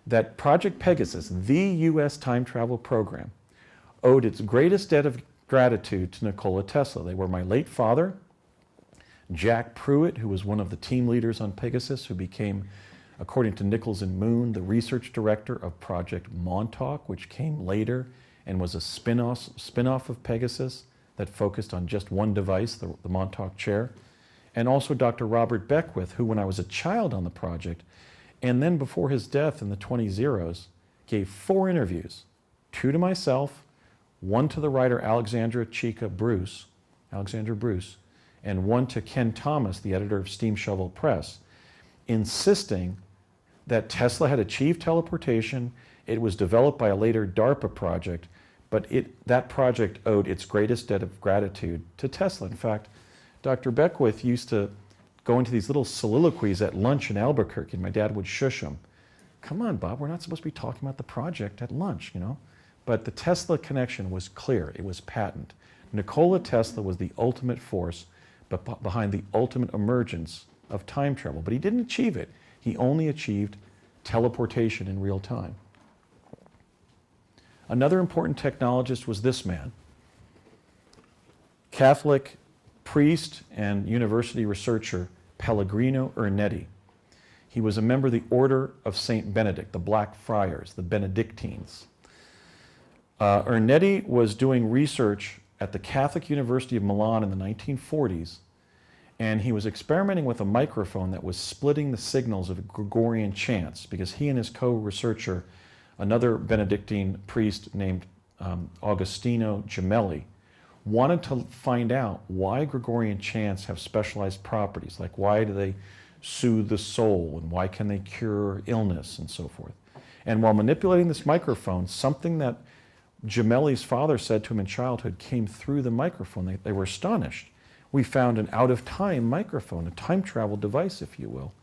that Project Pegasus, the US time travel program, owed its greatest debt of gratitude to Nikola Tesla. They were my late father, Jack Pruitt, who was one of the team leaders on Pegasus, who became, according to Nichols and Moon, the research director of Project Montauk, which came later and was a spin-off of Pegasus that focused on just one device, the Montauk chair. And also Dr. Robert Beckwith, who when I was a child on the project, and then before his death in the 20s, gave 4 interviews, 2 to myself, 1 to the writer Alexandra Bruce, and 1 to Ken Thomas, the editor of Steam Shovel Press, insisting that Tesla had achieved teleportation. It was developed by a later DARPA project, but that project owed its greatest debt of gratitude to Tesla. In fact, Dr. Beckwith used to go into these little soliloquies at lunch in Albuquerque, and my dad would shush him. Come on, Bob, we're not supposed to be talking about the project at lunch, you know? But the Tesla connection was clear. It was patent. Nikola Tesla was the ultimate force behind the ultimate emergence of time travel. But he didn't achieve it. He only achieved teleportation in real time. Another important technologist was this man, Catholic priest and university researcher Pellegrino Ernetti. He was a member of the Order of St. Benedict, the Black Friars, the Benedictines. Ernetti was doing research at the Catholic University of Milan in the 1940s, and he was experimenting with a microphone that was splitting the signals of Gregorian chants, because he and his co-researcher, another Benedictine priest named Agostino Gemelli, wanted to find out why Gregorian chants have specialized properties, like why do they soothe the soul, and why can they cure illness, and so forth. And while manipulating this microphone, something that Gemelli's father said to him in childhood came through the microphone. They were astonished. We found an out-of-time microphone, a time travel device, if you will,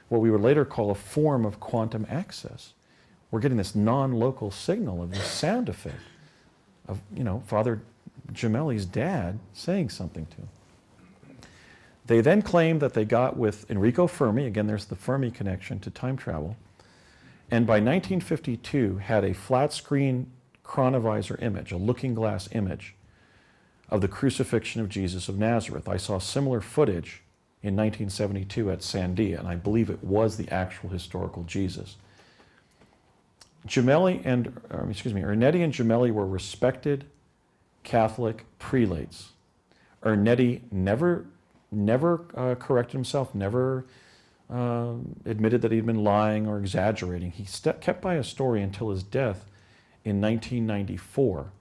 what we would later call a form of quantum access. We're getting this non-local signal of this sound effect of, you know, Father Gemelli's dad saying something to him. They then claimed that they got with Enrico Fermi, again there's the Fermi connection to time travel, and by 1952 had a flat screen chronovisor image, a looking glass image of the crucifixion of Jesus of Nazareth. I saw similar footage in 1972 at Sandia, and I believe it was the actual historical Jesus. Ernetti and Gemelli were respected Catholic prelates. Ernetti never corrected himself, never admitted that he'd been lying or exaggerating. He kept by his story until his death in 1994.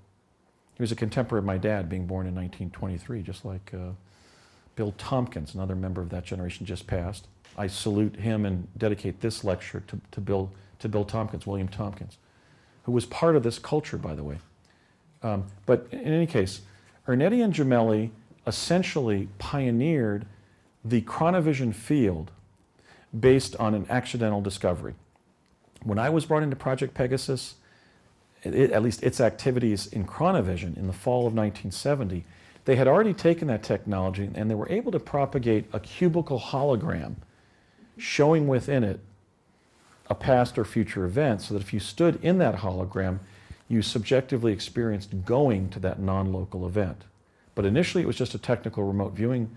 He was a contemporary of my dad, being born in 1923, just like Bill Tompkins, another member of that generation, just passed. I salute him and dedicate this lecture to Bill Tompkins, William Tompkins, who was part of this culture, by the way. But in any case, Ernetti and Gemelli essentially pioneered the chronovision field based on an accidental discovery. When I was brought into Project Pegasus, at least its activities in chronovision in the fall of 1970, they had already taken that technology and they were able to propagate a cubical hologram showing within it a past or future event, so that if you stood in that hologram, you subjectively experienced going to that non-local event. But initially it was just a technical remote viewing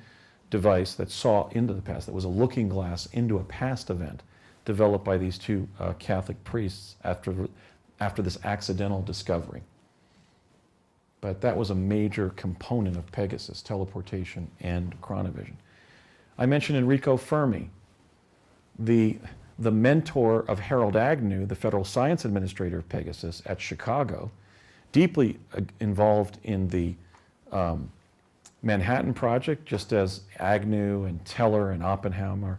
device that saw into the past, that was a looking glass into a past event developed by these two Catholic priests after this accidental discovery. But that was a major component of Pegasus, teleportation and chronovision. I mentioned Enrico Fermi, the mentor of Harold Agnew, the federal science administrator of Pegasus at Chicago, deeply involved in the Manhattan Project, just as Agnew and Teller and Oppenheimer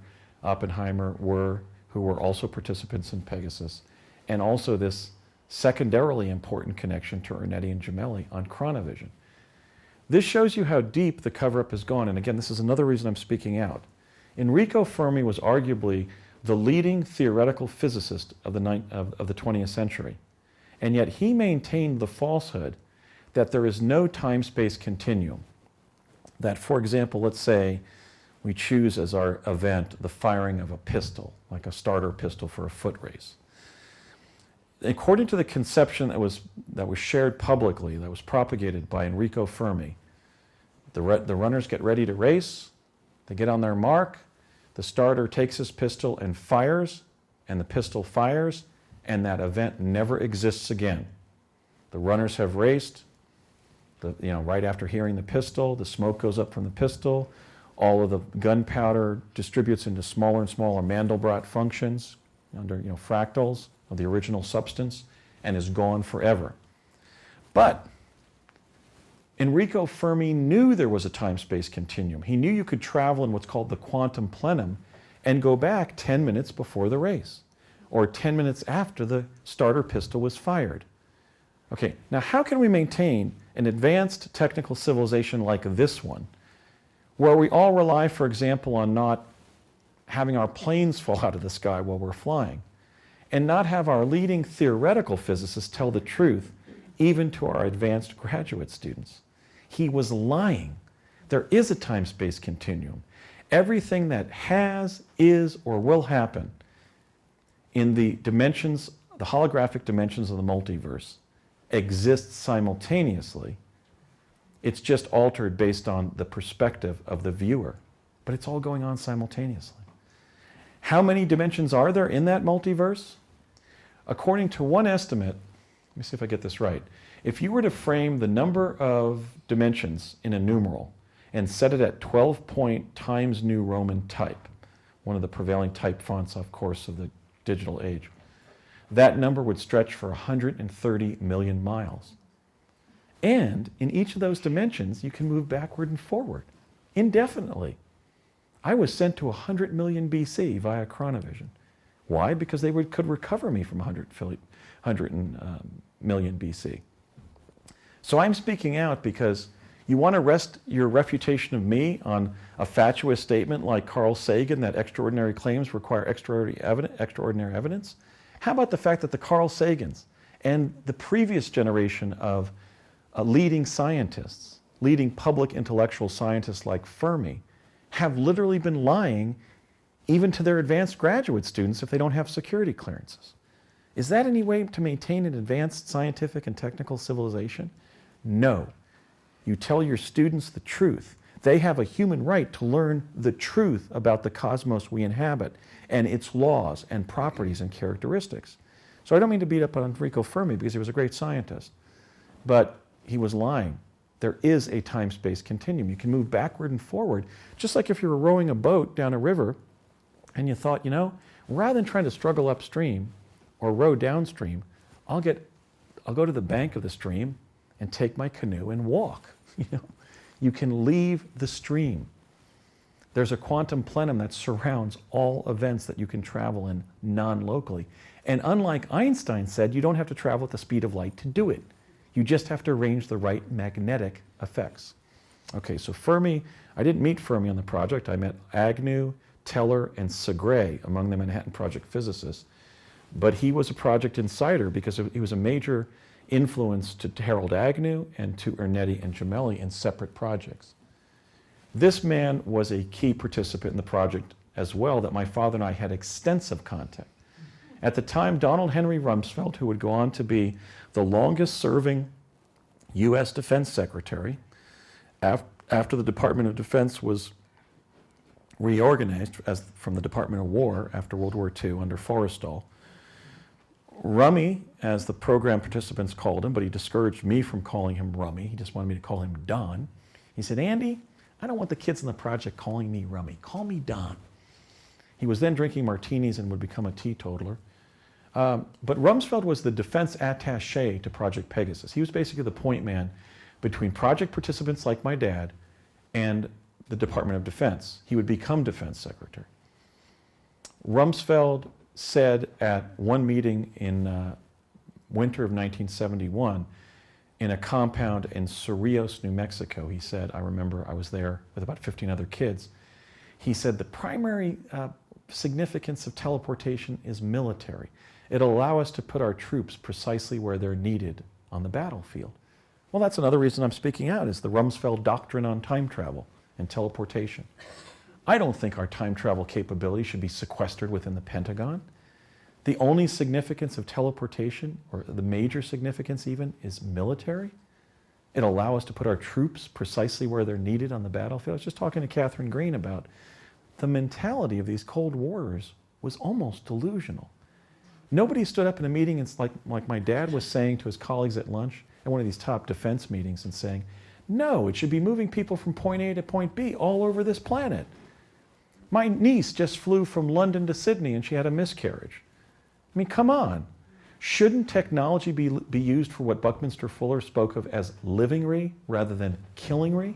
were, who were also participants in Pegasus, and also this secondarily important connection to Ernetti and Gemelli on chronovision. This shows you how deep the cover-up has gone, and again, this is another reason I'm speaking out. Enrico Fermi was arguably the leading theoretical physicist of the 20th century, and yet he maintained the falsehood that there is no time-space continuum. That, for example, let's say we choose as our event the firing of a pistol, like a starter pistol for a foot race. According to the conception that was shared publicly, that was propagated by Enrico Fermi, the runners get ready to race, they get on their mark, the starter takes his pistol and fires, and the pistol fires, and that event never exists again. The runners have raced, right after hearing the pistol, the smoke goes up from the pistol, all of the gunpowder distributes into smaller and smaller Mandelbrot functions under fractals of the original substance, and is gone forever. But Enrico Fermi knew there was a time-space continuum. He knew you could travel in what's called the quantum plenum and go back 10 minutes before the race, or 10 minutes after the starter pistol was fired. Okay, now how can we maintain an advanced technical civilization like this one, where we all rely, for example, on not having our planes fall out of the sky while we're flying, and not have our leading theoretical physicists tell the truth, even to our advanced graduate students? He was lying. There is a time-space continuum. Everything that has, is, or will happen in the dimensions, the holographic dimensions of the multiverse, exists simultaneously. It's just altered based on the perspective of the viewer, but it's all going on simultaneously. How many dimensions are there in that multiverse? According to one estimate, let me see if I get this right. If you were to frame the number of dimensions in a numeral and set it at 12-point Times New Roman type, one of the prevailing type fonts, of course, of the digital age, that number would stretch for 130 million miles. And in each of those dimensions, you can move backward and forward indefinitely. I was sent to 100 million BC via chronovision. Why? Because they could recover me from 100 million BC. So I'm speaking out because you want to rest your refutation of me on a fatuous statement like Carl Sagan that extraordinary claims require extraordinary evidence? How about the fact that the Carl Sagans and the previous generation of leading scientists, leading public intellectual scientists like Fermi, have literally been lying even to their advanced graduate students if they don't have security clearances? Is that any way to maintain an advanced scientific and technical civilization? No. You tell your students the truth. They have a human right to learn the truth about the cosmos we inhabit and its laws and properties and characteristics. So I don't mean to beat up on Enrico Fermi because he was a great scientist, but he was lying. There is a time-space continuum. You can move backward and forward, just like if you were rowing a boat down a river and you thought, rather than trying to struggle upstream or row downstream, I'll go to the bank of the stream and take my canoe and walk. You can leave the stream. There's a quantum plenum that surrounds all events that you can travel in non-locally. And unlike Einstein said, you don't have to travel at the speed of light to do it. You just have to arrange the right magnetic effects. Okay, so Fermi, I didn't meet Fermi on the project. I met Agnew, Teller, and Segre among the Manhattan Project physicists. But he was a project insider because he was a major influence to Harold Agnew and to Ernetti and Gemelli in separate projects. This man was a key participant in the project as well, that my father and I had extensive contact. At the time, Donald Henry Rumsfeld, who would go on to be the longest serving U.S. Defense Secretary after the Department of Defense was reorganized from the Department of War after World War II under Forrestal. Rummy, as the program participants called him, but he discouraged me from calling him Rummy. He just wanted me to call him Don. He said, Andy, I don't want the kids in the project calling me Rummy. Call me Don. He was then drinking martinis and would become a teetotaler. But Rumsfeld was the defense attaché to Project Pegasus. He was basically the point man between project participants like my dad and the Department of Defense. He would become defense secretary. Rumsfeld said at one meeting in winter of 1971 in a compound in Cerrillos, New Mexico, he said, I remember I was there with about 15 other kids, he said the primary significance of teleportation is military. It'll allow us to put our troops precisely where they're needed on the battlefield. Well, that's another reason I'm speaking out, is the Rumsfeld doctrine on time travel and teleportation. I don't think our time travel capability should be sequestered within the Pentagon. The only significance of teleportation, or the major significance even, is military. It'll allow us to put our troops precisely where they're needed on the battlefield. I was just talking to Catherine Green about the mentality of these Cold Warriors was almost delusional. Nobody stood up in a meeting, and like my dad was saying to his colleagues at lunch at one of these top defense meetings and saying, no, it should be moving people from point A to point B all over this planet. My niece just flew from London to Sydney and she had a miscarriage. I mean, come on. Shouldn't technology be used for what Buckminster Fuller spoke of as livingry rather than killingry,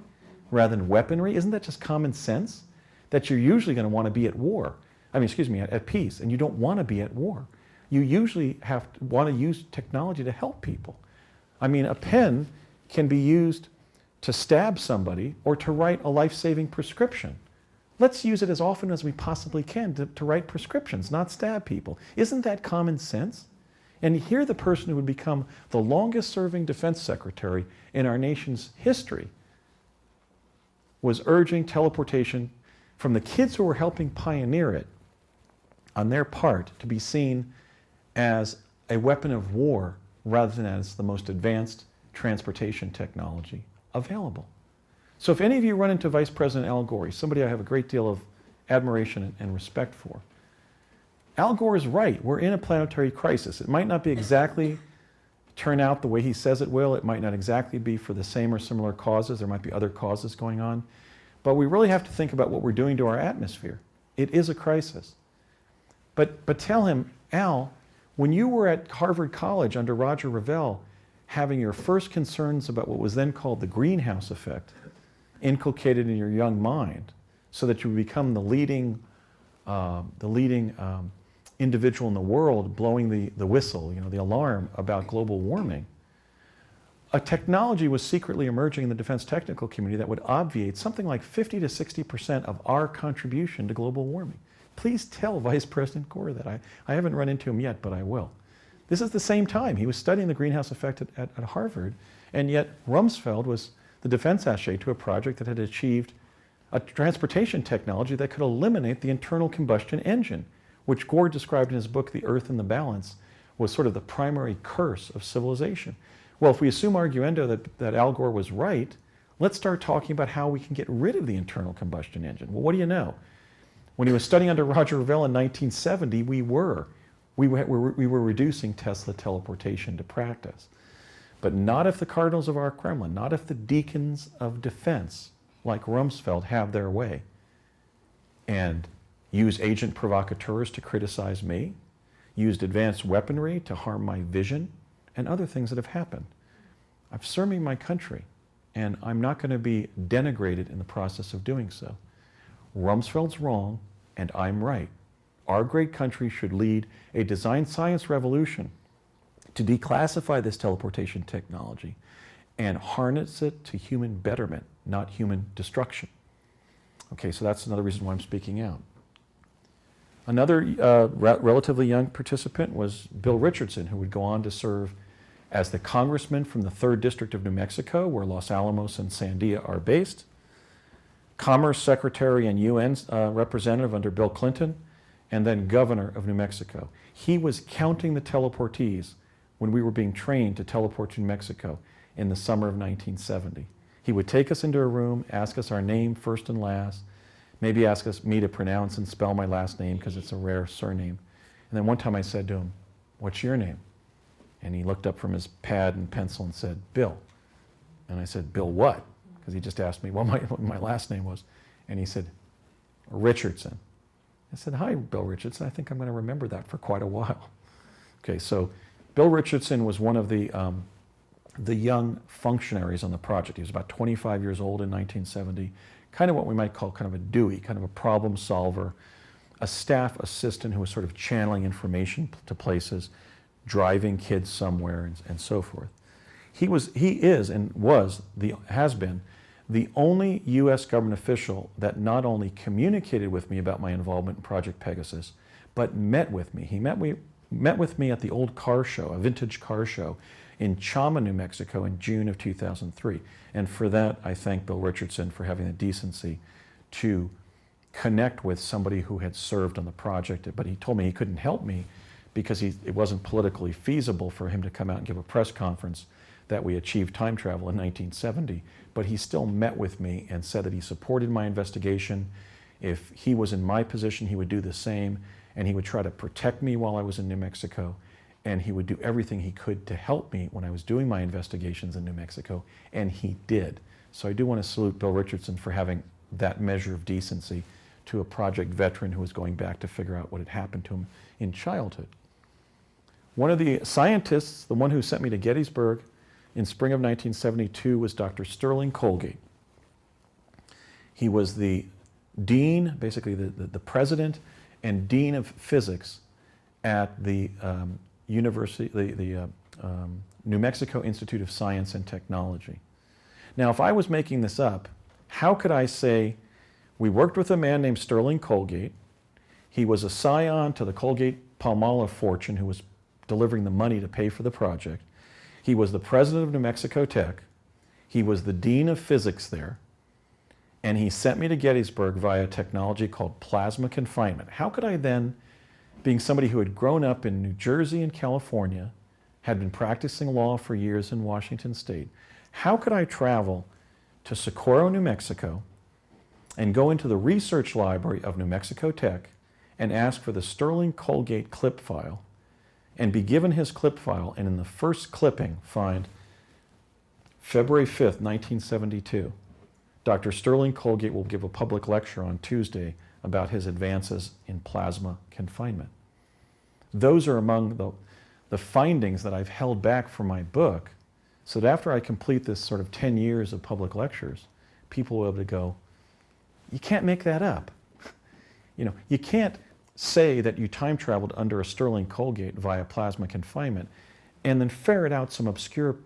rather than weaponry? Isn't that just common sense? That you're usually going to want to be at war. At peace, and you don't want to be at war. You usually want to use technology to help people. I mean, a pen can be used to stab somebody or to write a life-saving prescription. Let's use it as often as we possibly can to write prescriptions, not stab people. Isn't that common sense? And here the person who would become the longest-serving defense secretary in our nation's history was urging teleportation from the kids who were helping pioneer it on their part to be seen as a weapon of war rather than as the most advanced transportation technology available. So if any of you run into Vice President Al Gore, somebody I have a great deal of admiration and respect for, Al Gore is right. We're in a planetary crisis. It might not be exactly turn out the way he says it will. It might not exactly be for the same or similar causes. There might be other causes going on. But we really have to think about what we're doing to our atmosphere. It is a crisis. But tell him, Al, when you were at Harvard College under Roger Revelle, having your first concerns about what was then called the greenhouse effect inculcated in your young mind so that you would become the leading individual in the world blowing the whistle, the alarm about global warming, a technology was secretly emerging in the defense technical community that would obviate something like 50 to 60% of our contribution to global warming. Please tell Vice President Gore that. I haven't run into him yet, but I will. This is the same time. He was studying the greenhouse effect at Harvard, and yet Rumsfeld was the defense attaché to a project that had achieved a transportation technology that could eliminate the internal combustion engine, which Gore described in his book, The Earth and the Balance, was sort of the primary curse of civilization. Well, if we assume arguendo that Al Gore was right, let's start talking about how we can get rid of the internal combustion engine. Well, what do you know? When he was studying under Roger Revelle in 1970, we were reducing Tesla teleportation to practice. But not if the cardinals of our Kremlin, not if the deacons of defense, like Rumsfeld, have their way and use agent provocateurs to criticize me, used advanced weaponry to harm my vision, and other things that have happened. I'm serving my country, and I'm not going to be denigrated in the process of doing so. Rumsfeld's wrong, and I'm right. Our great country should lead a design science revolution to declassify this teleportation technology and harness it to human betterment, not human destruction. Okay, so that's another reason why I'm speaking out. Another relatively young participant was Bill Richardson, who would go on to serve as the congressman from the 3rd District of New Mexico, where Los Alamos and Sandia are based, Commerce Secretary and UN representative under Bill Clinton, and then governor of New Mexico. He was counting the teleportees when we were being trained to teleport to New Mexico in the summer of 1970. He would take us into a room, ask us our name first and last, maybe ask me to pronounce and spell my last name because it's a rare surname. And then one time I said to him, "What's your name?" And he looked up from his pad and pencil and said, "Bill." And I said, "Bill what?" Because he just asked me what my last name was. And he said, "Richardson." I said, "Hi, Bill Richardson. I think I'm going to remember that for quite a while." Okay, so Bill Richardson was one of the young functionaries on the project. He was about 25 years old in 1970, kind of what we might call kind of a Dewey, kind of a problem solver, a staff assistant who was sort of channeling information to places, driving kids somewhere, and so forth. He is and has been the only U.S. government official that not only communicated with me about my involvement in Project Pegasus, but met with me. He met with me at the old car show, a vintage car show, in Chama, New Mexico in June of 2003. And for that, I thank Bill Richardson for having the decency to connect with somebody who had served on the project. But he told me he couldn't help me because it wasn't politically feasible for him to come out and give a press conference that we achieved time travel in 1970. But he still met with me and said that he supported my investigation. If he was in my position, he would do the same, and he would try to protect me while I was in New Mexico. And he would do everything he could to help me when I was doing my investigations in New Mexico, and he did. So I do want to salute Bill Richardson for having that measure of decency to a project veteran who was going back to figure out what had happened to him in childhood. One of the scientists, the one who sent me to Gettysburg in spring of 1972, was Dr. Sterling Colgate. He was the dean, basically the president and dean of physics at the New Mexico Institute of Science and Technology. Now, if I was making this up, how could I say we worked with a man named Sterling Colgate? He was a scion to the Colgate-Palmolive fortune who was delivering the money to pay for the project. He was the president of New Mexico Tech. He was the dean of physics there. And he sent me to Gettysburg via technology called plasma confinement. How could I then, being somebody who had grown up in New Jersey and California, had been practicing law for years in Washington State, how could I travel to Socorro, New Mexico, and go into the research library of New Mexico Tech and ask for the Sterling Colgate clip file, and be given his clip file, and in the first clipping find February 5th, 1972, Dr. Sterling Colgate will give a public lecture on Tuesday about his advances in plasma confinement. Those are among the findings that I've held back from my book, so that after I complete this sort of 10 years of public lectures, people will be able to go, "You can't make that up." You can't say that you time traveled under a Sterling Colgate via plasma confinement and then ferret out some obscure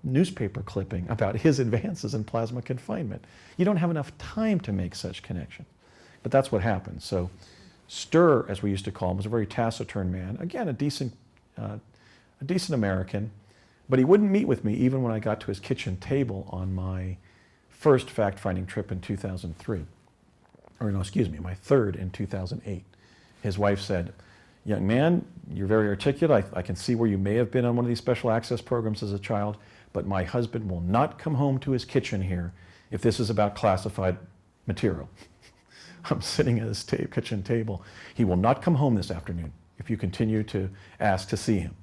newspaper clipping about his advances in plasma confinement. You don't have enough time to make such connection. But that's what happened. So Stir, as we used to call him, was a very taciturn man. Again, a decent American, but he wouldn't meet with me even when I got to his kitchen table on my first fact-finding trip in 2003. Or no, excuse me, my third in 2008. His wife said, "Young man, you're very articulate. I can see where you may have been on one of these special access programs as a child, but my husband will not come home to his kitchen here if this is about classified material." I'm sitting at his kitchen table. "He will not come home this afternoon if you continue to ask to see him."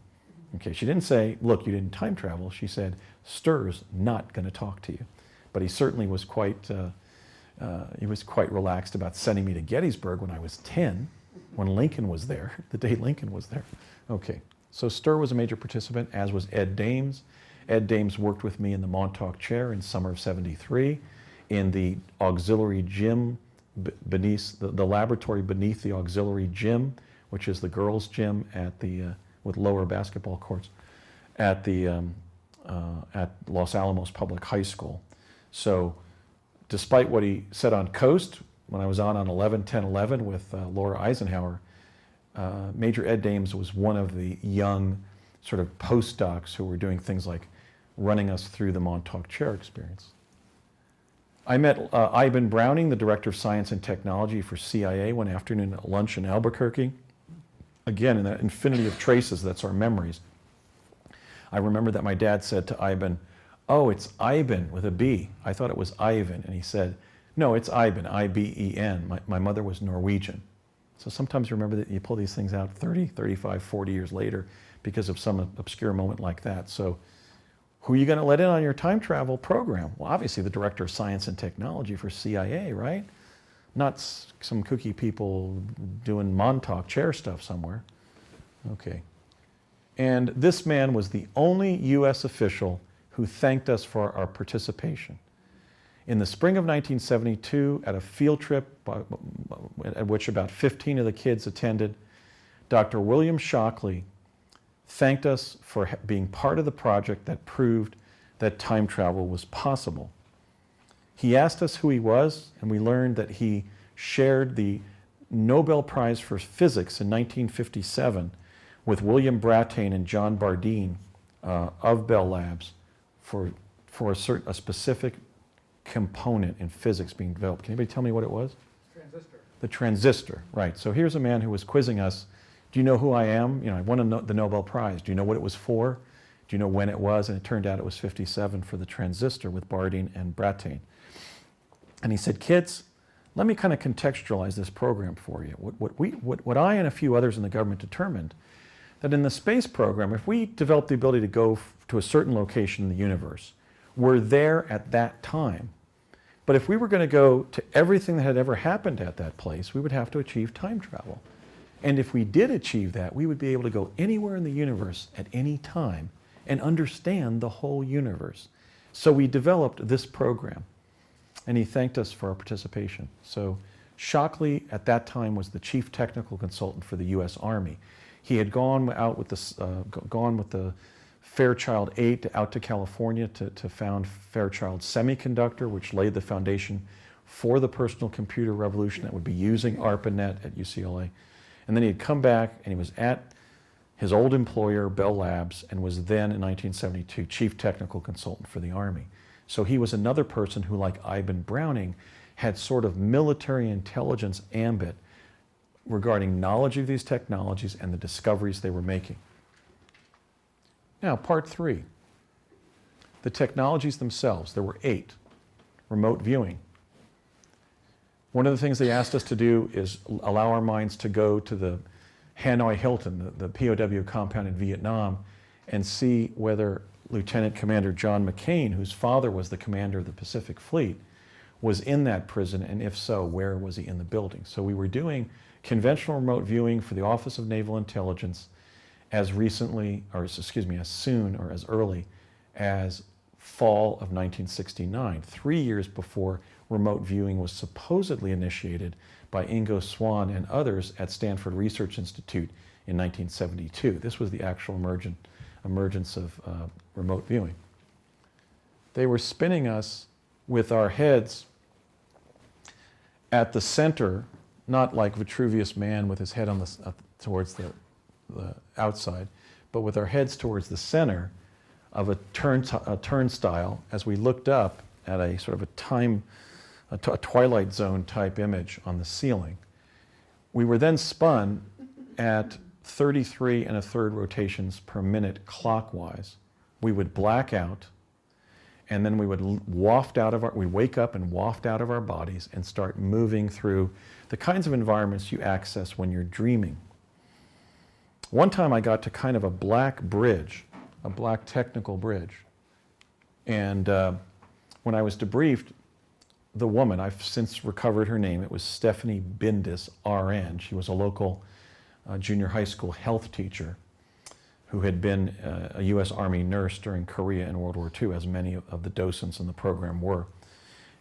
Okay, she didn't say, "Look, you didn't time travel." She said, "Stir's not going to talk to you." But he certainly was quite relaxed about sending me to Gettysburg when I was 10, when Lincoln was there, the day Lincoln was there. Okay, so Stir was a major participant, as was Ed Dames. Ed Dames worked with me in the Montauk chair in summer of '73, in the auxiliary gym beneath the laboratory beneath the auxiliary gym, which is the girls' gym at with lower basketball courts at Los Alamos Public High School. So, despite what he said on Coast when I was on 11-10-11 with Laura Eisenhower, Major Ed Dames was one of the young sort of postdocs who were doing things like running us through the Montauk chair experience. I met Ivan Browning, the Director of Science and Technology for CIA, one afternoon at lunch in Albuquerque. Again, in that infinity of traces, that's our memories. I remember that my dad said to Ivan, "Oh, it's Ivan with a B. I thought it was Ivan." And he said, "No, it's Ivan, I-B-E-N. My mother was Norwegian." So sometimes you remember that you pull these things out 30, 35, 40 years later because of some obscure moment like that. So who are you going to let in on your time travel program? Well, obviously the Director of Science and Technology for CIA, right? Not some kooky people doing Montauk chair stuff somewhere. Okay. And this man was the only U.S. official who thanked us for our participation. In the spring of 1972, at a field trip at which about 15 of the kids attended, Dr. William Shockley thanked us for being part of the project that proved that time travel was possible. He asked us who he was, and we learned that he shared the Nobel Prize for Physics in 1957 with William Brattain and John Bardeen of Bell Labs for a specific component in physics being developed. Can anybody tell me what it was? Transistor. The transistor, right. So here's a man who was quizzing us. Do you know who I am? You know, I won the Nobel Prize. Do you know what it was for? Do you know when it was? And it turned out it was 57 for the transistor with Bardeen and Brattain. And he said, "Kids, let me kind of contextualize this program for you. What I and a few others in the government determined, that in the space program, if we develop the ability to go to a certain location in the universe, we're there at that time. But if we were going to go to everything that had ever happened at that place, we would have to achieve time travel. And if we did achieve that, we would be able to go anywhere in the universe at any time and understand the whole universe. So we developed this program." And he thanked us for our participation. So Shockley at that time was the chief technical consultant for the U.S. Army. He had gone out with the Fairchild 8 out to California to found Fairchild Semiconductor, which laid the foundation for the personal computer revolution that would be using ARPANET at UCLA. And then he had come back and he was at his old employer, Bell Labs, and was then in 1972 chief technical consultant for the Army. So he was another person who, like Ivan Browning, had sort of military intelligence ambit regarding knowledge of these technologies and the discoveries they were making. Now, part 3. The technologies themselves. There were 8. Remote viewing. One of the things they asked us to do is allow our minds to go to the Hanoi Hilton, the POW compound in Vietnam, and see whether Lieutenant Commander John McCain, whose father was the commander of the Pacific Fleet, was in that prison, and if so, where was he in the building? So we were doing conventional remote viewing for the Office of Naval Intelligence as recently, or excuse me, as soon or as early as fall of 1969, 3 years before remote viewing was supposedly initiated by Ingo Swann and others at Stanford Research Institute in 1972. This was the actual emergence of remote viewing. They were spinning us with our heads at the center, not like Vitruvius Man with his head on towards the outside, but with our heads towards the center of a turnstile as we looked up at a sort of a Twilight Zone type image on the ceiling. We were then spun at 33 1/3 rotations per minute clockwise. We would black out, and then we would we'd wake up and waft out of our bodies and start moving through the kinds of environments you access when you're dreaming. One time I got to kind of a black bridge, a black technical bridge. And when I was debriefed, the woman, I've since recovered her name, it was Stephanie Bindis, RN. She was a local junior high school health teacher who had been a U.S. Army nurse during Korea and World War II, as many of the docents in the program were.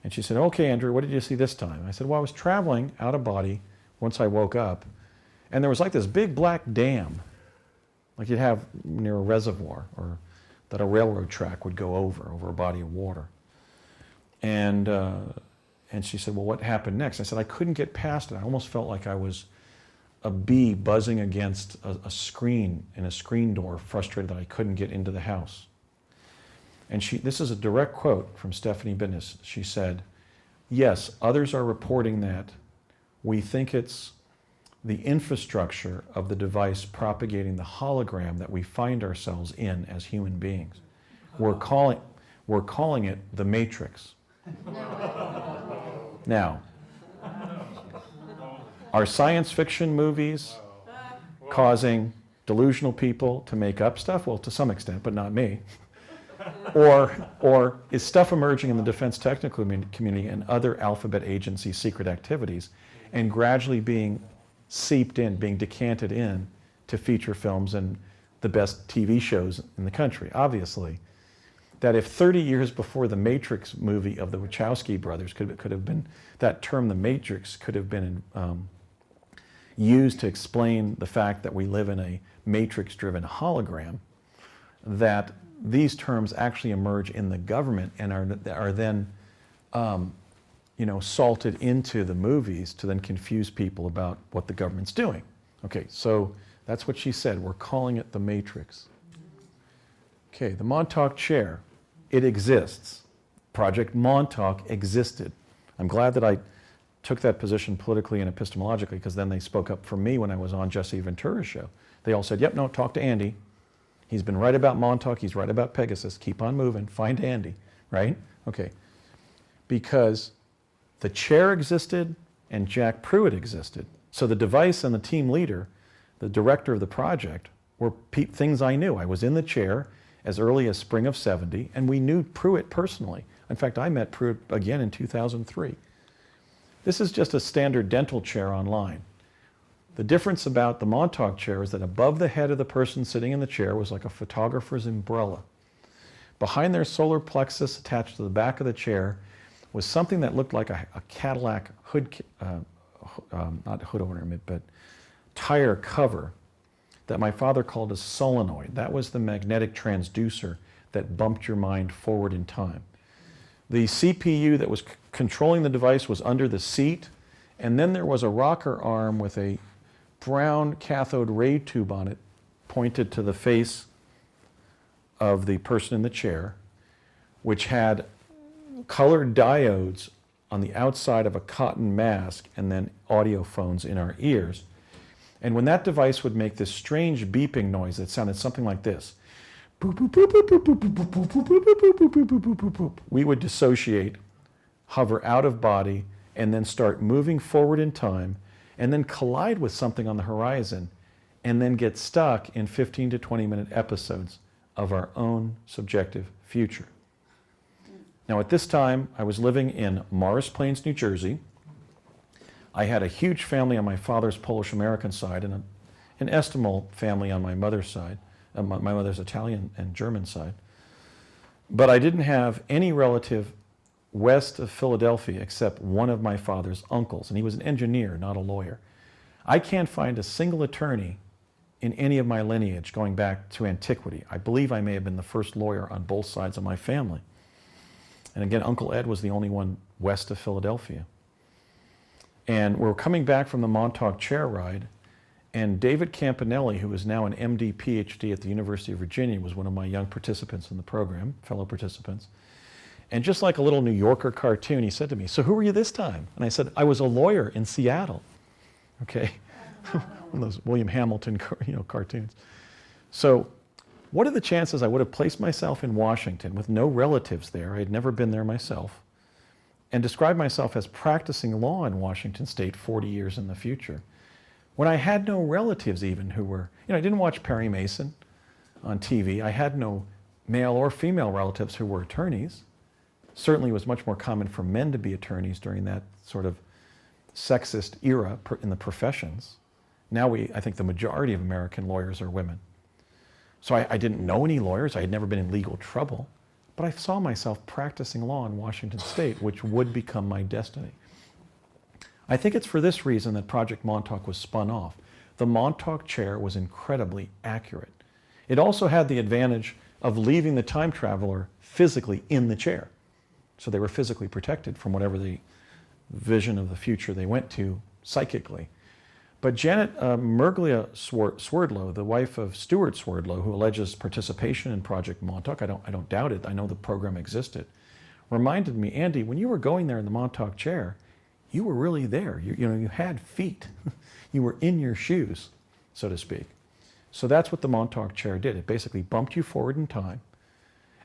And she said, "Okay, Andrew, what did you see this time?" I said, "Well, I was traveling out of body once I woke up, and there was like this big black dam, like you'd have near a reservoir, or that a railroad track would go over a body of water." And she said, "Well, what happened next?" I said, "I couldn't get past it. I almost felt like I was a bee buzzing against a screen in a screen door, frustrated that I couldn't get into the house." And this is a direct quote from Stephanie Bindis. She said, Yes, others are reporting that. We think it's the infrastructure of the device propagating the hologram that we find ourselves in as human beings. We're calling it the Matrix. Now, are science fiction movies causing delusional people to make up stuff? Well, to some extent, but not me. Or is stuff emerging in the defense technical community and other alphabet agency secret activities and gradually being seeped in, being decanted in to feature films and the best TV shows in the country? Obviously, that if 30 years before the Matrix movie of the Wachowski brothers could have been, that term, the Matrix, could have been used to explain the fact that we live in a matrix-driven hologram, that these terms actually emerge in the government and are then salted into the movies to then confuse people about what the government's doing. Okay, so that's what she said. We're calling it the Matrix. Okay, the Montauk Chair. It exists. Project Montauk existed. I'm glad that I took that position politically and epistemologically, because then they spoke up for me when I was on Jesse Ventura's show. They all said, yep, no, talk to Andy. He's been right about Montauk, he's right about Pegasus. Keep on moving, find Andy, right? Okay. Because the chair existed and Jack Pruitt existed. So the device and the team leader, the director of the project, were things I knew. I was in the chair as early as spring of '70, and we knew Pruitt personally. In fact, I met Pruitt again in 2003. This is just a standard dental chair online. The difference about the Montauk chair is that above the head of the person sitting in the chair was like a photographer's umbrella. Behind their solar plexus, attached to the back of the chair, was something that looked like a Cadillac hood, not hood ornament, but tire cover that my father called a solenoid. That was the magnetic transducer that bumped your mind forward in time. The CPU that was controlling the device was under the seat, and then there was a rocker arm with a brown cathode ray tube on it pointed to the face of the person in the chair, which had colored diodes on the outside of a cotton mask and then audio phones in our ears. And when that device would make this strange beeping noise that sounded something like this, we would dissociate, hover out of body, and then start moving forward in time, and then collide with something on the horizon, and then get stuck in 15 to 20-minute episodes of our own subjective future. Now, at this time, I was living in Morris Plains, New Jersey. I had a huge family on my father's Polish-American side and an estimable family on my mother's side, my mother's Italian and German side. But I didn't have any relative west of Philadelphia except one of my father's uncles, and he was an engineer, not a lawyer. I can't find a single attorney in any of my lineage going back to antiquity. I believe I may have been the first lawyer on both sides of my family. And again, Uncle Ed was the only one west of Philadelphia. And we're coming back from the Montauk chair ride, and David Campanelli, who is now an MD, PhD at the University of Virginia, was one of my young participants in the program, fellow participants. And just like a little New Yorker cartoon, he said to me, "So who were you this time?" And I said, "I was a lawyer in Seattle." Okay, one of those William Hamilton, cartoons. So what are the chances I would have placed myself in Washington with no relatives there? I had never been there myself, and described myself as practicing law in Washington State 40 years in the future, when I had no relatives even who were, I didn't watch Perry Mason on TV. I had no male or female relatives who were attorneys. Certainly it was much more common for men to be attorneys during that sort of sexist era in the professions. Now I think the majority of American lawyers are women. So I didn't know any lawyers. I had never been in legal trouble. But I saw myself practicing law in Washington State, which would become my destiny. I think it's for this reason that Project Montauk was spun off. The Montauk chair was incredibly accurate. It also had the advantage of leaving the time traveler physically in the chair. So they were physically protected from whatever the vision of the future they went to psychically. But Janet Merglia Swerdlow, the wife of Stuart Swerdlow, who alleges participation in Project Montauk, I don't doubt it, I know the program existed, reminded me, Andy, when you were going there in the Montauk chair, you were really there. You had feet. You were in your shoes, so to speak. So that's what the Montauk chair did. It basically bumped you forward in time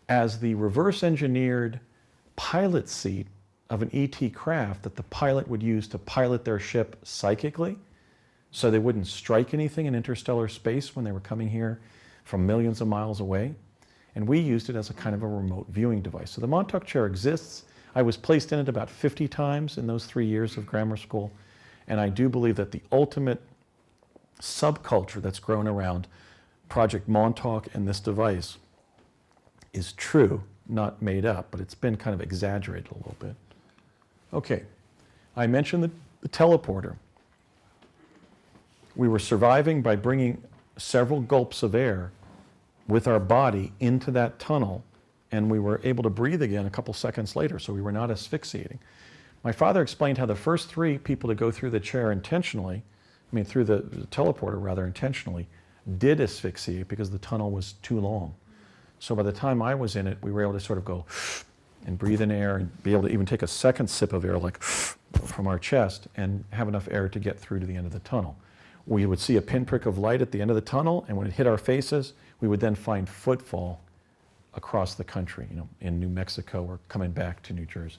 as the reverse engineered pilot seat of an ET craft that the pilot would use to pilot their ship psychically so they wouldn't strike anything in interstellar space when they were coming here from millions of miles away. And we used it as a kind of a remote viewing device. So the Montauk chair exists. I was placed in it about 50 times in those 3 years of grammar school. And I do believe that the ultimate subculture that's grown around Project Montauk and this device is true, not made up, but it's been kind of exaggerated a little bit. Okay, I mentioned the teleporter. We were surviving by bringing several gulps of air with our body into that tunnel, and we were able to breathe again a couple seconds later, so we were not asphyxiating. My father explained how the first 3 people to go through the chair intentionally, through the teleporter rather intentionally, did asphyxiate because the tunnel was too long. So by the time I was in it, we were able to sort of go and breathe in air and be able to even take a second sip of air like from our chest and have enough air to get through to the end of the tunnel. We would see a pinprick of light at the end of the tunnel, and when it hit our faces, we would then find footfall across the country, in New Mexico or coming back to New Jersey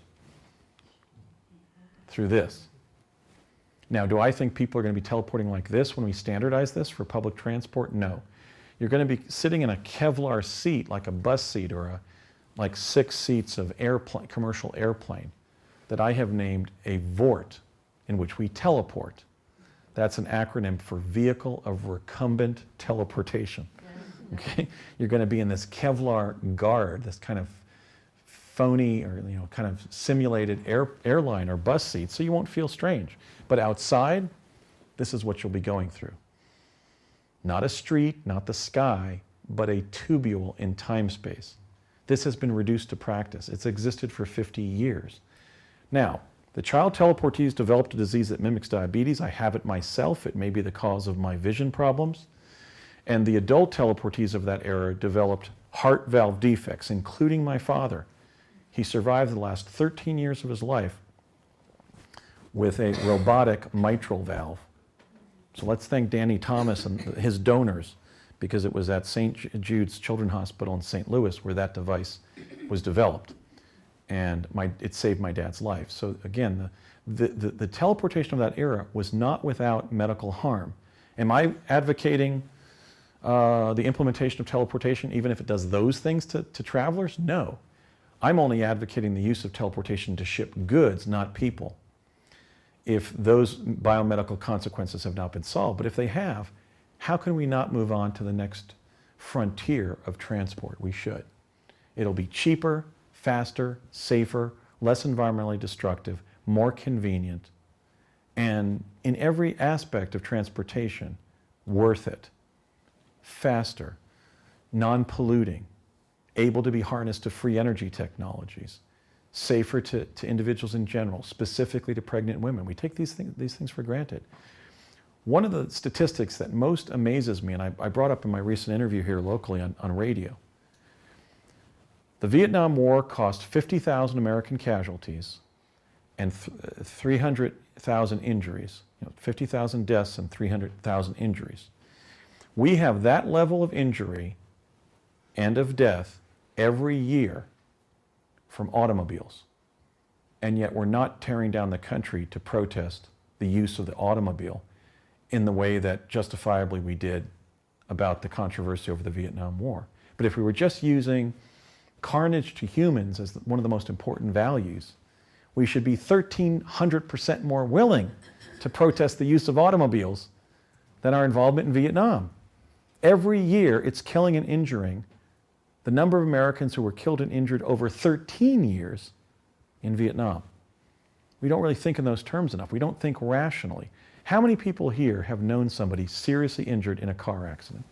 through this. Now, do I think people are going to be teleporting like this when we standardize this for public transport? No. You're going to be sitting in a Kevlar seat, like a bus seat or like 6 seats of commercial airplane that I have named a VORT, in which we teleport. That's an acronym for Vehicle of Recumbent Teleportation. Okay? You're going to be in this Kevlar guard, this kind of phony or kind of simulated airline or bus seat, so you won't feel strange. But outside, this is what you'll be going through. Not a street, not the sky, but a tubule in time-space. This has been reduced to practice. It's existed for 50 years. Now, the child teleportees developed a disease that mimics diabetes. I have it myself. It may be the cause of my vision problems. And the adult teleportees of that era developed heart valve defects, including my father. He survived the last 13 years of his life with a robotic mitral valve. So let's thank Danny Thomas and his donors, because it was at St. Jude's Children's Hospital in St. Louis where that device was developed. And it saved my dad's life. So again, the teleportation of that era was not without medical harm. Am I advocating the implementation of teleportation, even if it does those things to travelers? No. I'm only advocating the use of teleportation to ship goods, not people, if those biomedical consequences have not been solved. But if they have, how can we not move on to the next frontier of transport? We should. It'll be cheaper, faster, safer, less environmentally destructive, more convenient, and in every aspect of transportation, worth it. Faster, non-polluting, able to be harnessed to free energy technologies, safer to individuals in general, specifically to pregnant women. We take these things for granted. One of the statistics that most amazes me, and I brought up in my recent interview here locally on radio, the Vietnam War cost 50,000 American casualties and 300,000 injuries, 50,000 deaths and 300,000 injuries. We have that level of injury and of death every year from automobiles. And yet we're not tearing down the country to protest the use of the automobile in the way that justifiably we did about the controversy over the Vietnam War. But if we were just using carnage to humans as one of the most important values, we should be 1,300% more willing to protest the use of automobiles than our involvement in Vietnam. Every year, it's killing and injuring the number of Americans who were killed and injured over 13 years in Vietnam. We don't really think in those terms enough. We don't think rationally. How many people here have known somebody seriously injured in a car accident?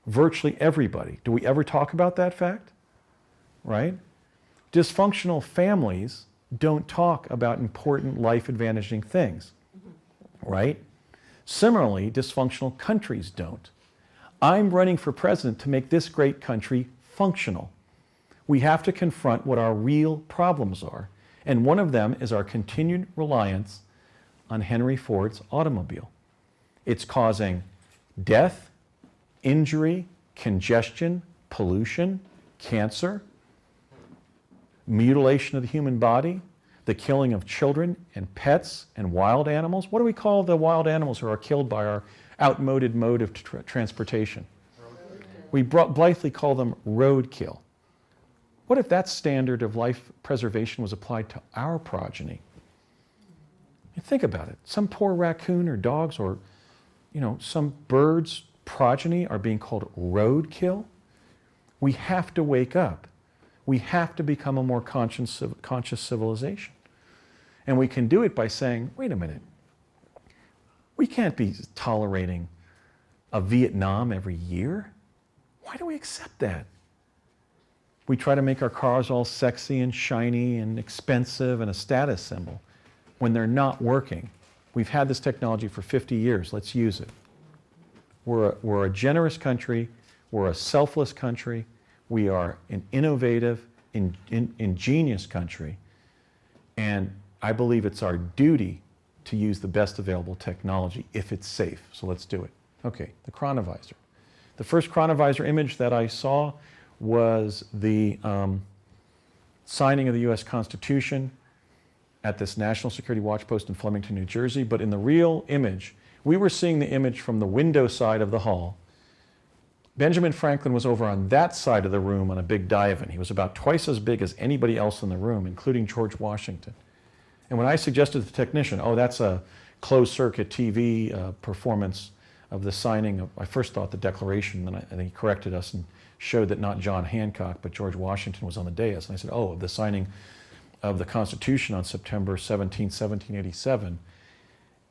Virtually everybody. Do we ever talk about that fact? Right? Dysfunctional families don't talk about important life-advantaging things. Right? Similarly, dysfunctional countries don't. I'm running for president to make this great country functional. We have to confront what our real problems are. And one of them is our continued reliance on Henry Ford's automobile. It's causing death, injury, congestion, pollution, cancer, mutilation of the human body, the killing of children and pets and wild animals. What do we call the wild animals who are killed by our outmoded mode of transportation? We blithely call them roadkill. What if that standard of life preservation was applied to our progeny? You think about it. Some poor raccoon or dogs or, some bird's progeny are being called roadkill. We have to wake up. We have to become a more conscious civilization. And we can do it by saying, wait a minute, we can't be tolerating a Vietnam every year. Why do we accept that? We try to make our cars all sexy and shiny and expensive and a status symbol when they're not working. We've had this technology for 50 years. Let's use it. We're a generous country. We're a selfless country. We are an innovative, ingenious country. And I believe it's our duty to use the best available technology if it's safe. So let's do it. Okay, the chronovisor. The first chronovisor image that I saw was the signing of the U.S. Constitution at this National Security Watch Post in Flemington, New Jersey. But in the real image, we were seeing the image from the window side of the hall. Benjamin Franklin was over on that side of the room on a big divan. He was about twice as big as anybody else in the room, including George Washington. And when I suggested to the technician, oh, that's a closed-circuit TV performance of the signing of, I first thought the Declaration, then I think he corrected us and showed that not John Hancock, but George Washington was on the dais. And I said, oh, of the signing of the Constitution on September 17, 1787.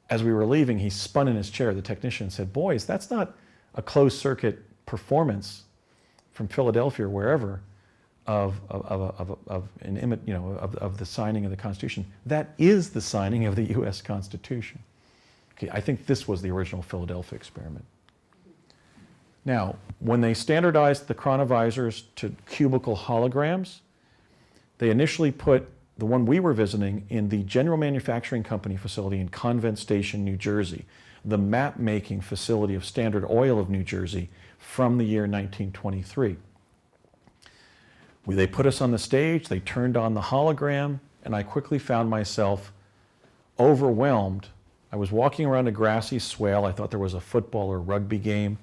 As we were leaving, he spun in his chair, the technician, and said, boys, that's not a closed-circuit performance from Philadelphia or wherever of the signing of the Constitution. That is the signing of the U.S. Constitution. Okay, I think this was the original Philadelphia experiment. Now, when they standardized the chronovisors to cubicle holograms, they initially put the one we were visiting in the General Manufacturing Company facility in Convent Station, New Jersey, the map-making facility of Standard Oil of New Jersey from the year 1923. They put us on the stage, they turned on the hologram, and I quickly found myself overwhelmed. I was walking around a grassy swale. I thought there was a football or rugby game.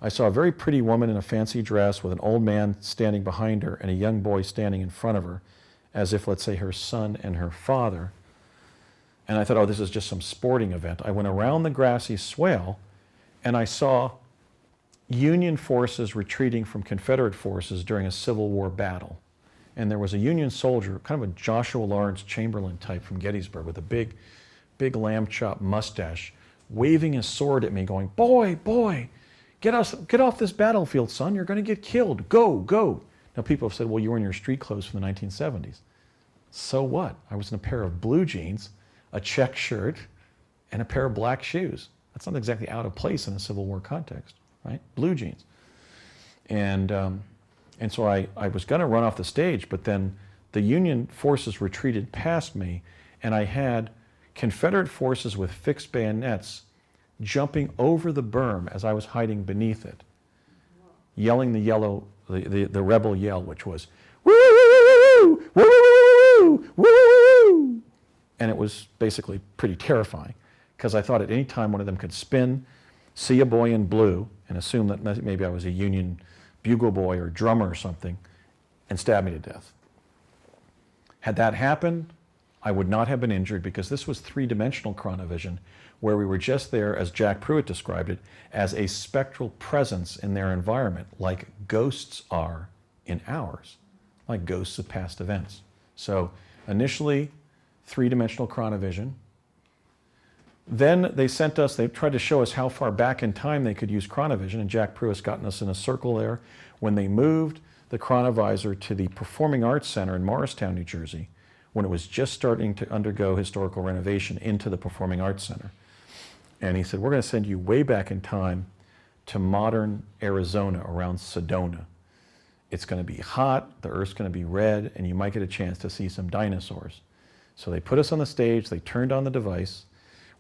I saw a very pretty woman in a fancy dress with an old man standing behind her and a young boy standing in front of her, as if, let's say, her son and her father. And I thought, oh, this is just some sporting event. I went around the grassy swale, and I saw Union forces retreating from Confederate forces during a Civil War battle. And there was a Union soldier, kind of a Joshua Lawrence Chamberlain type from Gettysburg, with a big lamb chop mustache, waving his sword at me, going, boy, get off this battlefield, son. You're going to get killed. Go. Now, people have said, well, you were in your street clothes from the 1970s. So what? I was in a pair of blue jeans, a check shirt, and a pair of black shoes. That's not exactly out of place in a Civil War context, right? Blue jeans. And so I was going to run off the stage, but then the Union forces retreated past me, and I had Confederate forces with fixed bayonets jumping over the berm as I was hiding beneath it, yelling the rebel yell, which was, woo, woo, woo, woo. And it was basically pretty terrifying, because I thought at any time one of them could spin, see a boy in blue, and assume that maybe I was a Union bugle boy or drummer or something, and stab me to death. Had that happened, I would not have been injured, because this was three-dimensional chronovision, where we were just there, as Jack Pruitt described it, as a spectral presence in their environment, like ghosts are in ours, like ghosts of past events. So initially, three-dimensional chronovision. Then they tried to show us how far back in time they could use chronovision, and Jack Pruitt's gotten us in a circle there. When they moved the chronovisor to the Performing Arts Center in Morristown, New Jersey, when it was just starting to undergo historical renovation into the Performing Arts Center. And he said, we're going to send you way back in time to modern Arizona, around Sedona. It's going to be hot, the Earth's going to be red, and you might get a chance to see some dinosaurs. So they put us on the stage, they turned on the device.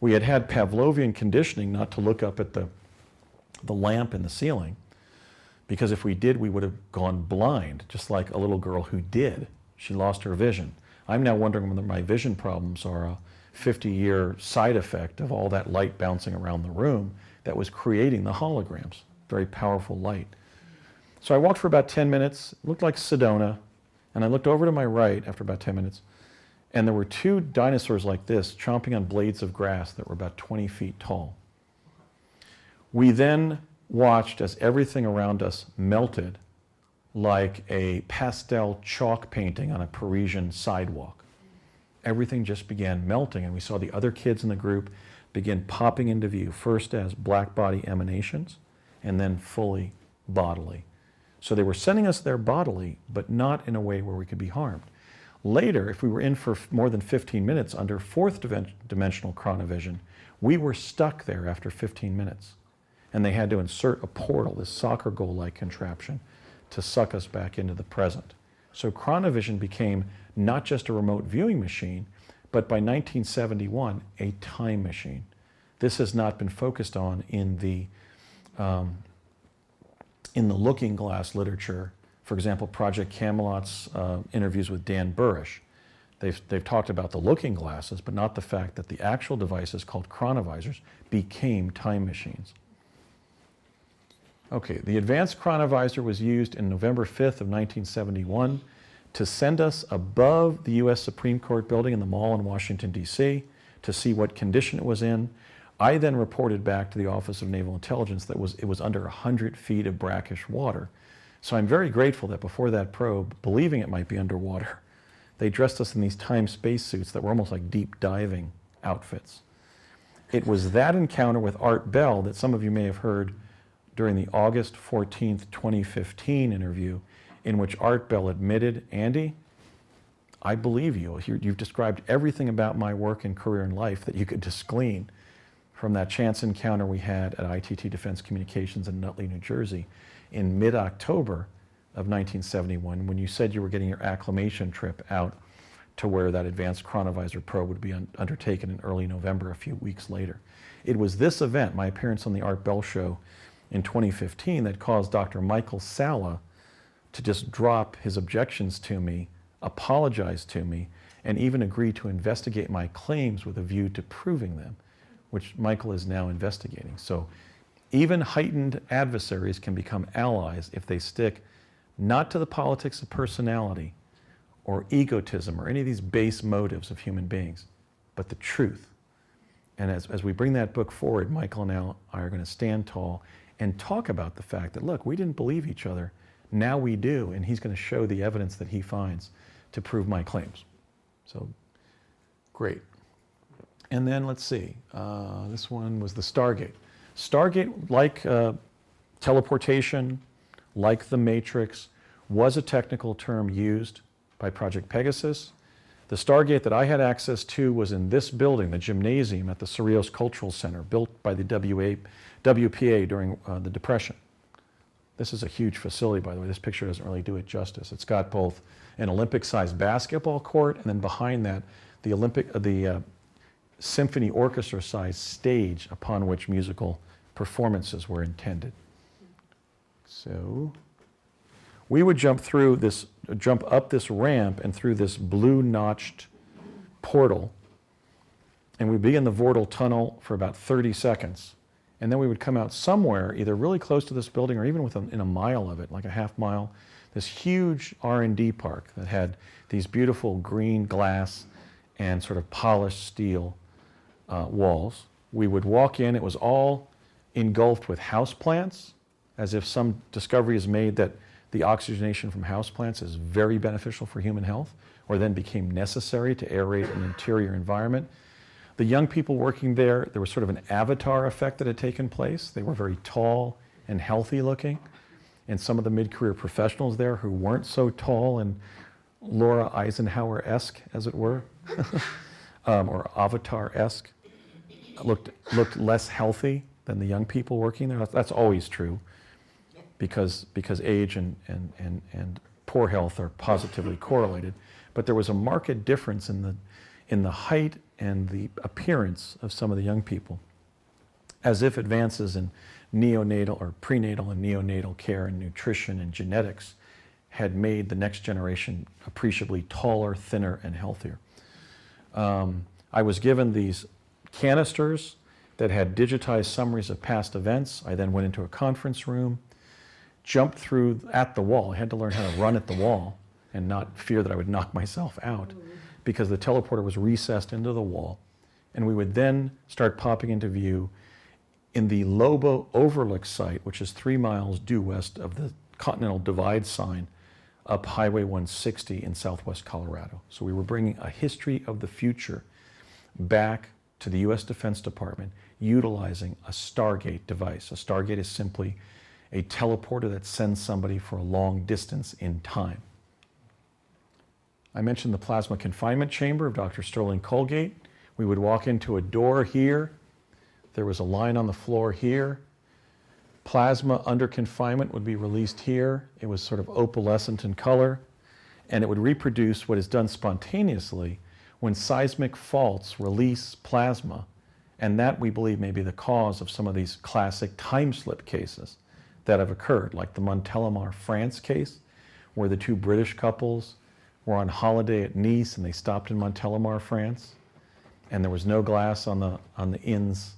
We had had Pavlovian conditioning not to look up at the lamp in the ceiling, because if we did, we would have gone blind, just like a little girl who did. She lost her vision. I'm now wondering whether my vision problems are a 50-year side effect of all that light bouncing around the room that was creating the holograms. Very powerful light. So I walked for about 10 minutes, it looked like Sedona, and I looked over to my right after about 10 minutes, and there were two dinosaurs like this chomping on blades of grass that were about 20 feet tall. We then watched as everything around us melted like a pastel chalk painting on a Parisian sidewalk. Everything just began melting, and we saw the other kids in the group begin popping into view, first as black body emanations, and then fully bodily. So they were sending us there bodily, but not in a way where we could be harmed. Later, if we were in for more than 15 minutes under fourth dimensional chronovision, we were stuck there after 15 minutes. And they had to insert a portal, this soccer goal-like contraption, to suck us back into the present. So chronovision became not just a remote viewing machine, but by 1971, a time machine. This has not been focused on in the looking glass literature. For example, Project Camelot's interviews with Dan Burrish. They've talked about the looking glasses, but not the fact that the actual devices called chronovisors became time machines. Okay, the advanced chronovisor was used in November 5th of 1971 to send us above the U.S. Supreme Court building in the mall in Washington, D.C., to see what condition it was in. I then reported back to the Office of Naval Intelligence that it was under 100 feet of brackish water. So I'm very grateful that before that probe, believing it might be underwater, they dressed us in these time-space suits that were almost like deep diving outfits. It was that encounter with Art Bell that some of you may have heard during the August 14th, 2015 interview, in which Art Bell admitted, Andy, I believe you. You've described everything about my work and career in life that you could just glean from that chance encounter we had at ITT Defense Communications in Nutley, New Jersey in mid-October of 1971, when you said you were getting your acclimation trip out to where that advanced chronovisor probe would be undertaken in early November, a few weeks later. It was this event, my appearance on the Art Bell Show in 2015, that caused Dr. Michael Salla to just drop his objections to me, apologize to me, and even agree to investigate my claims with a view to proving them, which Michael is now investigating. So even heightened adversaries can become allies if they stick not to the politics of personality or egotism or any of these base motives of human beings, but the truth. And as we bring that book forward, Michael and I are going to stand tall and talk about the fact that, look, we didn't believe each other. Now we do, and he's going to show the evidence that he finds to prove my claims. So, great. And then let's see, this one was the Stargate. Stargate, like teleportation, like the Matrix, was a technical term used by Project Pegasus. The Stargate that I had access to was in this building, the gymnasium at the Cerritos Cultural Center, built by the WPA during the Depression. This is a huge facility, by the way. This picture doesn't really do it justice. It's got both an Olympic-sized basketball court, and then behind that, the symphony orchestra-sized stage upon which musical performances were intended. So we would jump up this ramp and through this blue-notched portal, and we'd be in the Vortal Tunnel for about 30 seconds. And then we would come out somewhere, either really close to this building or even within a mile of it, like a half mile, this huge R&D park that had these beautiful green glass and sort of polished steel walls. We would walk in, it was all engulfed with houseplants, as if some discovery is made that the oxygenation from houseplants is very beneficial for human health, or then became necessary to aerate an interior environment. The young people working there was sort of an avatar effect that had taken place. They were very tall and healthy looking. And some of the mid-career professionals there who weren't so tall and Laura Eisenhower-esque, as it were, or Avatar-esque, looked less healthy than the young people working there. That's always true. because age and poor health are positively correlated. But there was a marked difference in the height and the appearance of some of the young people, as if advances in neonatal or prenatal and neonatal care and nutrition and genetics had made the next generation appreciably taller, thinner, and healthier. I was given these canisters that had digitized summaries of past events. I then went into a conference room, jumped through at the wall. I had to learn how to run at the wall and not fear that I would knock myself out, because the teleporter was recessed into the wall. And we would then start popping into view in the Lobo Overlook site, which is 3 miles due west of the Continental Divide sign, up Highway 160 in southwest Colorado. So we were bringing a history of the future back to the U.S. Defense Department utilizing a Stargate device. A Stargate is simply a teleporter that sends somebody for a long distance in time. I mentioned the plasma confinement chamber of Dr. Sterling Colgate. We would walk into a door here. There was a line on the floor here. Plasma under confinement would be released here. It was sort of opalescent in color, and it would reproduce what is done spontaneously when seismic faults release plasma, and that we believe may be the cause of some of these classic time slip cases that have occurred, like the Montélimar, France case, where the 2 British couples were on holiday at Nice and they stopped in Montélimar, France, and there was no glass on the inn's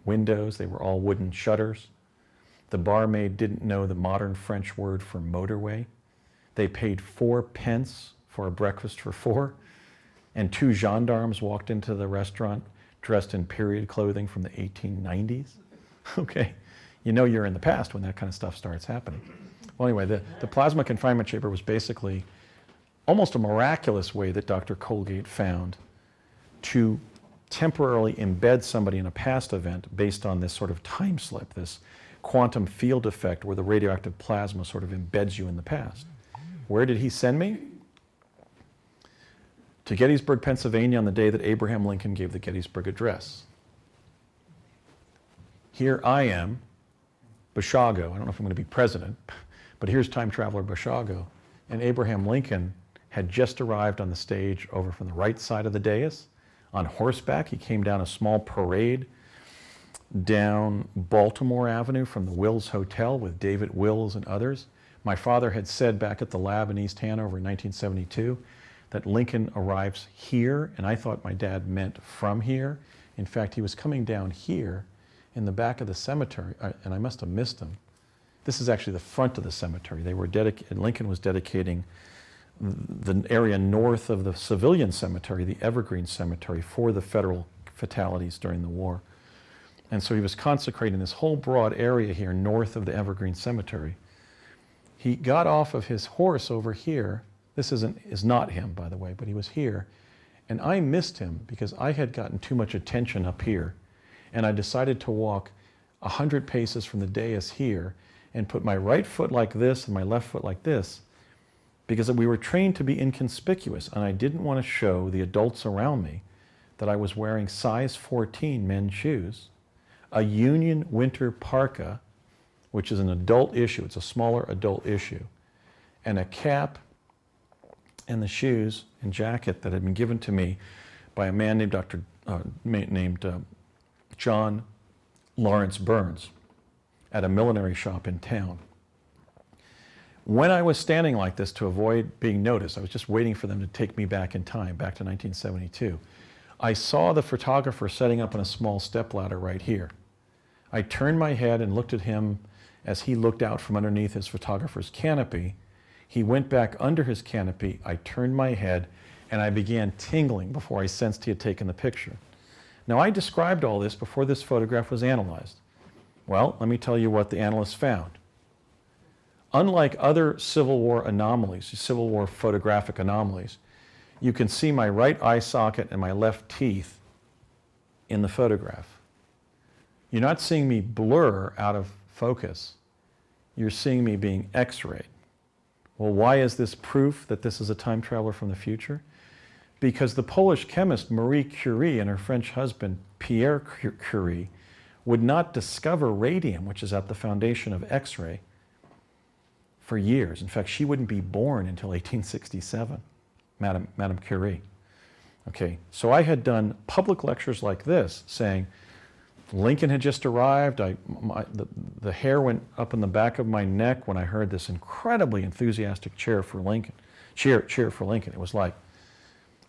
windows. They were all wooden shutters. The barmaid didn't know the modern French word for motorway. They paid 4 pence for a breakfast for 4, and 2 gendarmes walked into the restaurant dressed in period clothing from the 1890s. Okay, you know you're in the past when that kind of stuff starts happening. Well, anyway, the plasma confinement chamber was basically almost a miraculous way that Dr. Colgate found to temporarily embed somebody in a past event based on this sort of time slip, this quantum field effect where the radioactive plasma sort of embeds you in the past. Where did he send me? To Gettysburg, Pennsylvania, on the day that Abraham Lincoln gave the Gettysburg Address. Here I am, Basiago. I don't know if I'm going to be president, but here's time traveler Basiago. And Abraham Lincoln had just arrived on the stage over from the right side of the dais. On horseback, he came down a small parade down Baltimore Avenue from the Wills Hotel with David Wills and others. My father had said back at the lab in East Hanover in 1972 that Lincoln arrives here, and I thought my dad meant from here. In fact, he was coming down here in the back of the cemetery, and I must have missed him. This is actually the front of the cemetery. Lincoln was dedicating the area north of the civilian cemetery, the Evergreen Cemetery, for the federal fatalities during the war. And so he was consecrating this whole broad area here north of the Evergreen Cemetery. He got off of his horse over here. This is not him, by the way, but he was here. And I missed him because I had gotten too much attention up here. And I decided to walk 100 paces from the dais here and put my right foot like this and my left foot like this, because we were trained to be inconspicuous, and I didn't want to show the adults around me that I was wearing size 14 men's shoes, a Union winter parka, which is an adult issue, it's a smaller adult issue, and a cap and the shoes and jacket that had been given to me by a man named John Lawrence Burns at a millinery shop in town. When I was standing like this to avoid being noticed, I was just waiting for them to take me back in time, back to 1972. I saw the photographer setting up on a small stepladder right here. I turned my head and looked at him as he looked out from underneath his photographer's canopy. He went back under his canopy. I turned my head and I began tingling before I sensed he had taken the picture. Now, I described all this before this photograph was analyzed. Well, let me tell you what the analysts found. Unlike other Civil War anomalies, Civil War photographic anomalies, you can see my right eye socket and my left teeth in the photograph. You're not seeing me blur out of focus. You're seeing me being X-rayed. Well, why is this proof that this is a time traveler from the future? Because the Polish chemist Marie Curie and her French husband Pierre Curie would not discover radium, which is at the foundation of X-ray, for years. In fact, she wouldn't be born until 1867, Madame Curie. Okay, so I had done public lectures like this, saying, Lincoln had just arrived. The hair went up in the back of my neck when I heard this incredibly enthusiastic cheer for Lincoln. It was like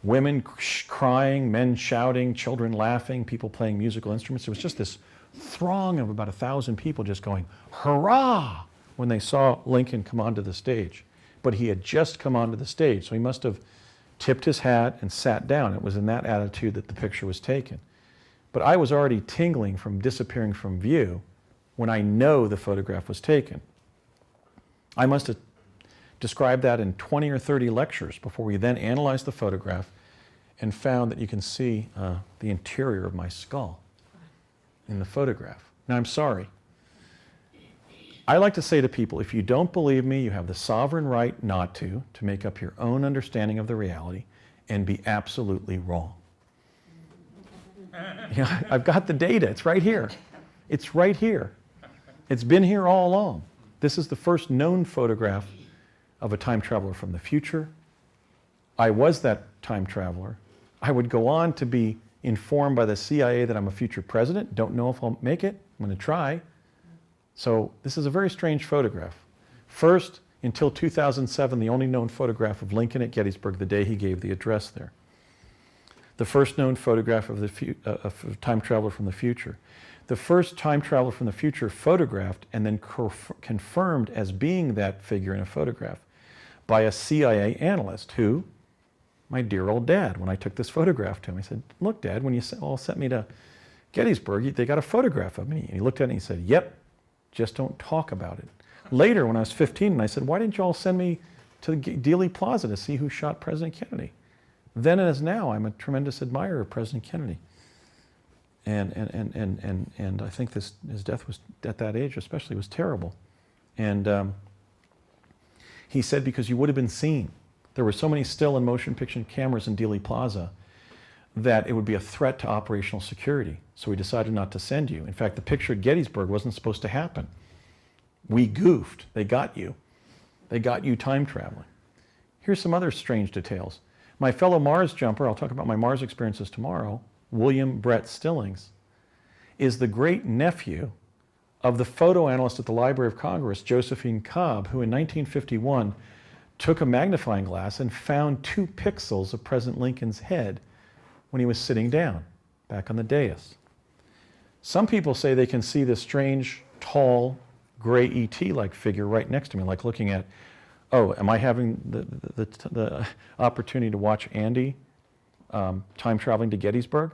women crying, men shouting, children laughing, people playing musical instruments. It was just this throng of about 1,000 people just going, hurrah, when they saw Lincoln come onto the stage. But he had just come onto the stage, so he must have tipped his hat and sat down. It was in that attitude that the picture was taken. But I was already tingling from disappearing from view when I know the photograph was taken. I must have described that in 20 or 30 lectures before we then analyzed the photograph and found that you can see the interior of my skull in the photograph. Now, I'm sorry. I like to say to people, if you don't believe me, you have the sovereign right not to make up your own understanding of the reality and be absolutely wrong. You know, I've got the data. It's right here. It's right here. It's been here all along. This is the first known photograph of a time traveler from the future. I was that time traveler. I would go on to be informed by the CIA that I'm a future president. Don't know if I'll make it. I'm going to try. So this is a very strange photograph. First, until 2007, the only known photograph of Lincoln at Gettysburg the day he gave the address there. The first known photograph of a time traveler from the future. The first time traveler from the future photographed and then confirmed as being that figure in a photograph by a CIA analyst who, my dear old dad, when I took this photograph to him, I said, look, Dad, when you all sent me to Gettysburg, they got a photograph of me. And he looked at it and he said, yep, just don't talk about it. Later, when I was 15, and I said, why didn't you all send me to Dealey Plaza to see who shot President Kennedy? Then as now, I'm a tremendous admirer of President Kennedy. And I think his death was, at that age especially, was terrible. And he said, because you would have been seen. There were so many still and motion picture cameras in Dealey Plaza that it would be a threat to operational security. So we decided not to send you. In fact, the picture at Gettysburg wasn't supposed to happen. We goofed. They got you. They got you time traveling. Here's some other strange details. My fellow Mars jumper, I'll talk about my Mars experiences tomorrow, William Brett Stillings, is the great nephew of the photo analyst at the Library of Congress, Josephine Cobb, who in 1951 took a magnifying glass and found 2 pixels of President Lincoln's head when he was sitting down back on the dais. Some people say they can see this strange, tall, gray ET-like figure right next to me, like looking at, oh, am I having the opportunity to watch Andy time traveling to Gettysburg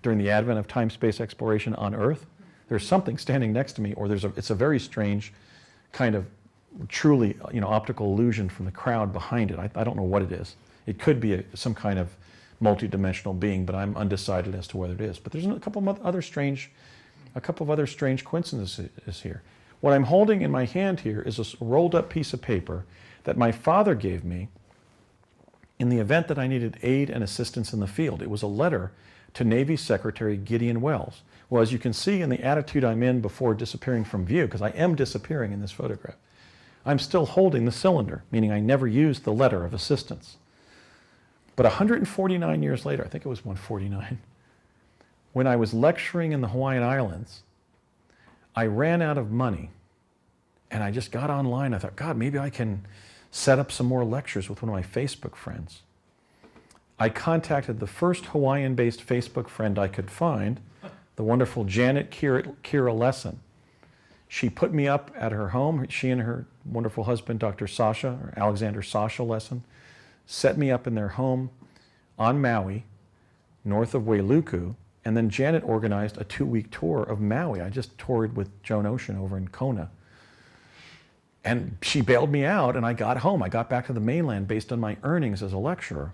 during the advent of time-space exploration on Earth? There's something standing next to me, or it's a very strange kind of truly, optical illusion from the crowd behind it. I don't know what it is. It could be some kind of multi-dimensional being, but I'm undecided as to whether it is. But there's a couple of other strange coincidences here. What I'm holding in my hand here is a rolled up piece of paper that my father gave me in the event that I needed aid and assistance in the field. It was a letter to Navy Secretary Gideon Welles. Well, as you can see in the attitude I'm in before disappearing from view, because I am disappearing in this photograph, I'm still holding the cylinder, meaning I never used the letter of assistance. But 149 years later, I think it was 149, when I was lecturing in the Hawaiian Islands, I ran out of money and I just got online. I thought, God, maybe I can set up some more lectures with one of my Facebook friends. I contacted the first Hawaiian-based Facebook friend I could find, the wonderful Janet Kira Lesson. She put me up at her home. She and her wonderful husband, Dr. Sasha, or Alexander Sasha Lesson, set me up in their home on Maui, north of Wailuku, and then Janet organized a 2-week tour of Maui. I just toured with Joan Ocean over in Kona. And she bailed me out, and I got home. I got back to the mainland based on my earnings as a lecturer.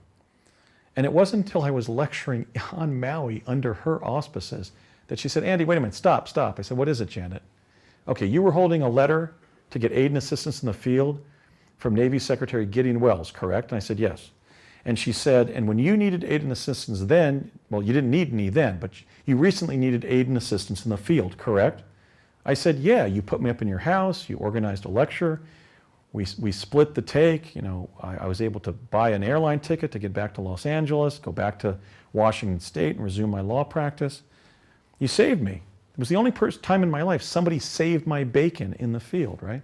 And it wasn't until I was lecturing on Maui under her auspices that she said, Andy, wait a minute, stop. I said, what is it, Janet? Okay, you were holding a letter to get aid and assistance in the field from Navy Secretary Gideon Welles, correct? And I said, yes. And she said, and when you needed aid and assistance then, well, you didn't need any then, but you recently needed aid and assistance in the field, correct? I said, yeah, you put me up in your house, you organized a lecture, we split the take, you know, I was able to buy an airline ticket to get back to Los Angeles, go back to Washington State and resume my law practice. You saved me. It was the only time in my life somebody saved my bacon in the field, right?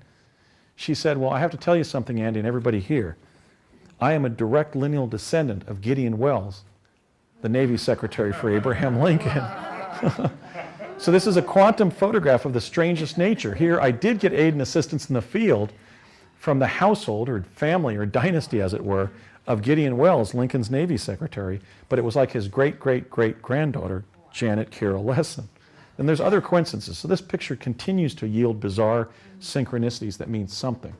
She said, well, I have to tell you something, Andy, and everybody here. I am a direct lineal descendant of Gideon Welles, the Navy Secretary for Abraham Lincoln. So this is a quantum photograph of the strangest nature. Here I did get aid and assistance in the field from the household or family or dynasty, as it were, of Gideon Welles, Lincoln's Navy Secretary, but it was like his great-great-great-granddaughter, Janet Carroll Lesson. And there's other coincidences. So this picture continues to yield bizarre synchronicities that mean something.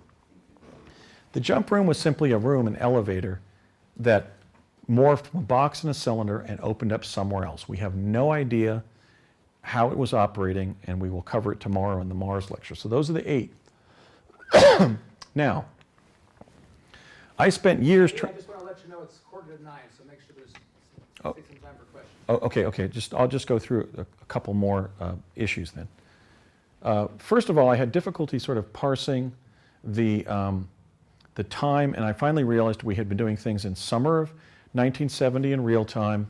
The jump room was simply a room, an elevator, that morphed from a box and a cylinder and opened up somewhere else. We have no idea how it was operating, and we will cover it tomorrow in the Mars lecture. So those are the 8. Now, I spent years... I just want to let you know it's 8:45, so make sure there's some time for questions. Oh, okay. I'll just go through a couple more issues then. First of all, I had difficulty sort of parsing the time, and I finally realized we had been doing things in summer of 1970 in real time,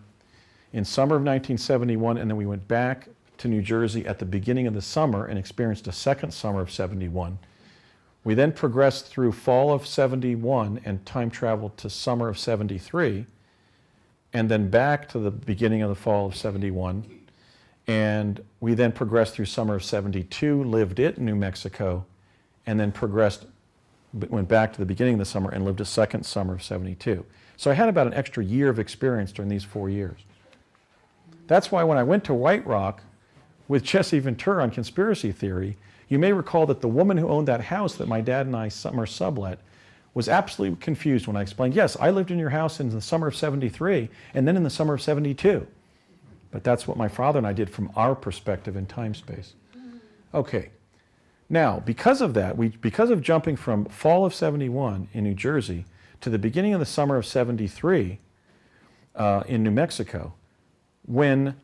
in summer of 1971, and then we went back to New Jersey at the beginning of the summer and experienced a second summer of 71. We then progressed through fall of 71 and time traveled to summer of 73, and then back to the beginning of the fall of 71. And we then progressed through summer of 72, lived it in New Mexico, and then went back to the beginning of the summer and lived a second summer of 72. So I had about an extra year of experience during these 4 years. That's why when I went to White Rock with Jesse Ventura on conspiracy theory, you may recall that the woman who owned that house that my dad and I summer sublet was absolutely confused when I explained, yes, I lived in your house in the summer of 73 and then in the summer of 72. But that's what my father and I did from our perspective in time-space. Okay. Now, because of that, because of jumping from fall of 71 in New Jersey to the beginning of the summer of 73 in New Mexico, when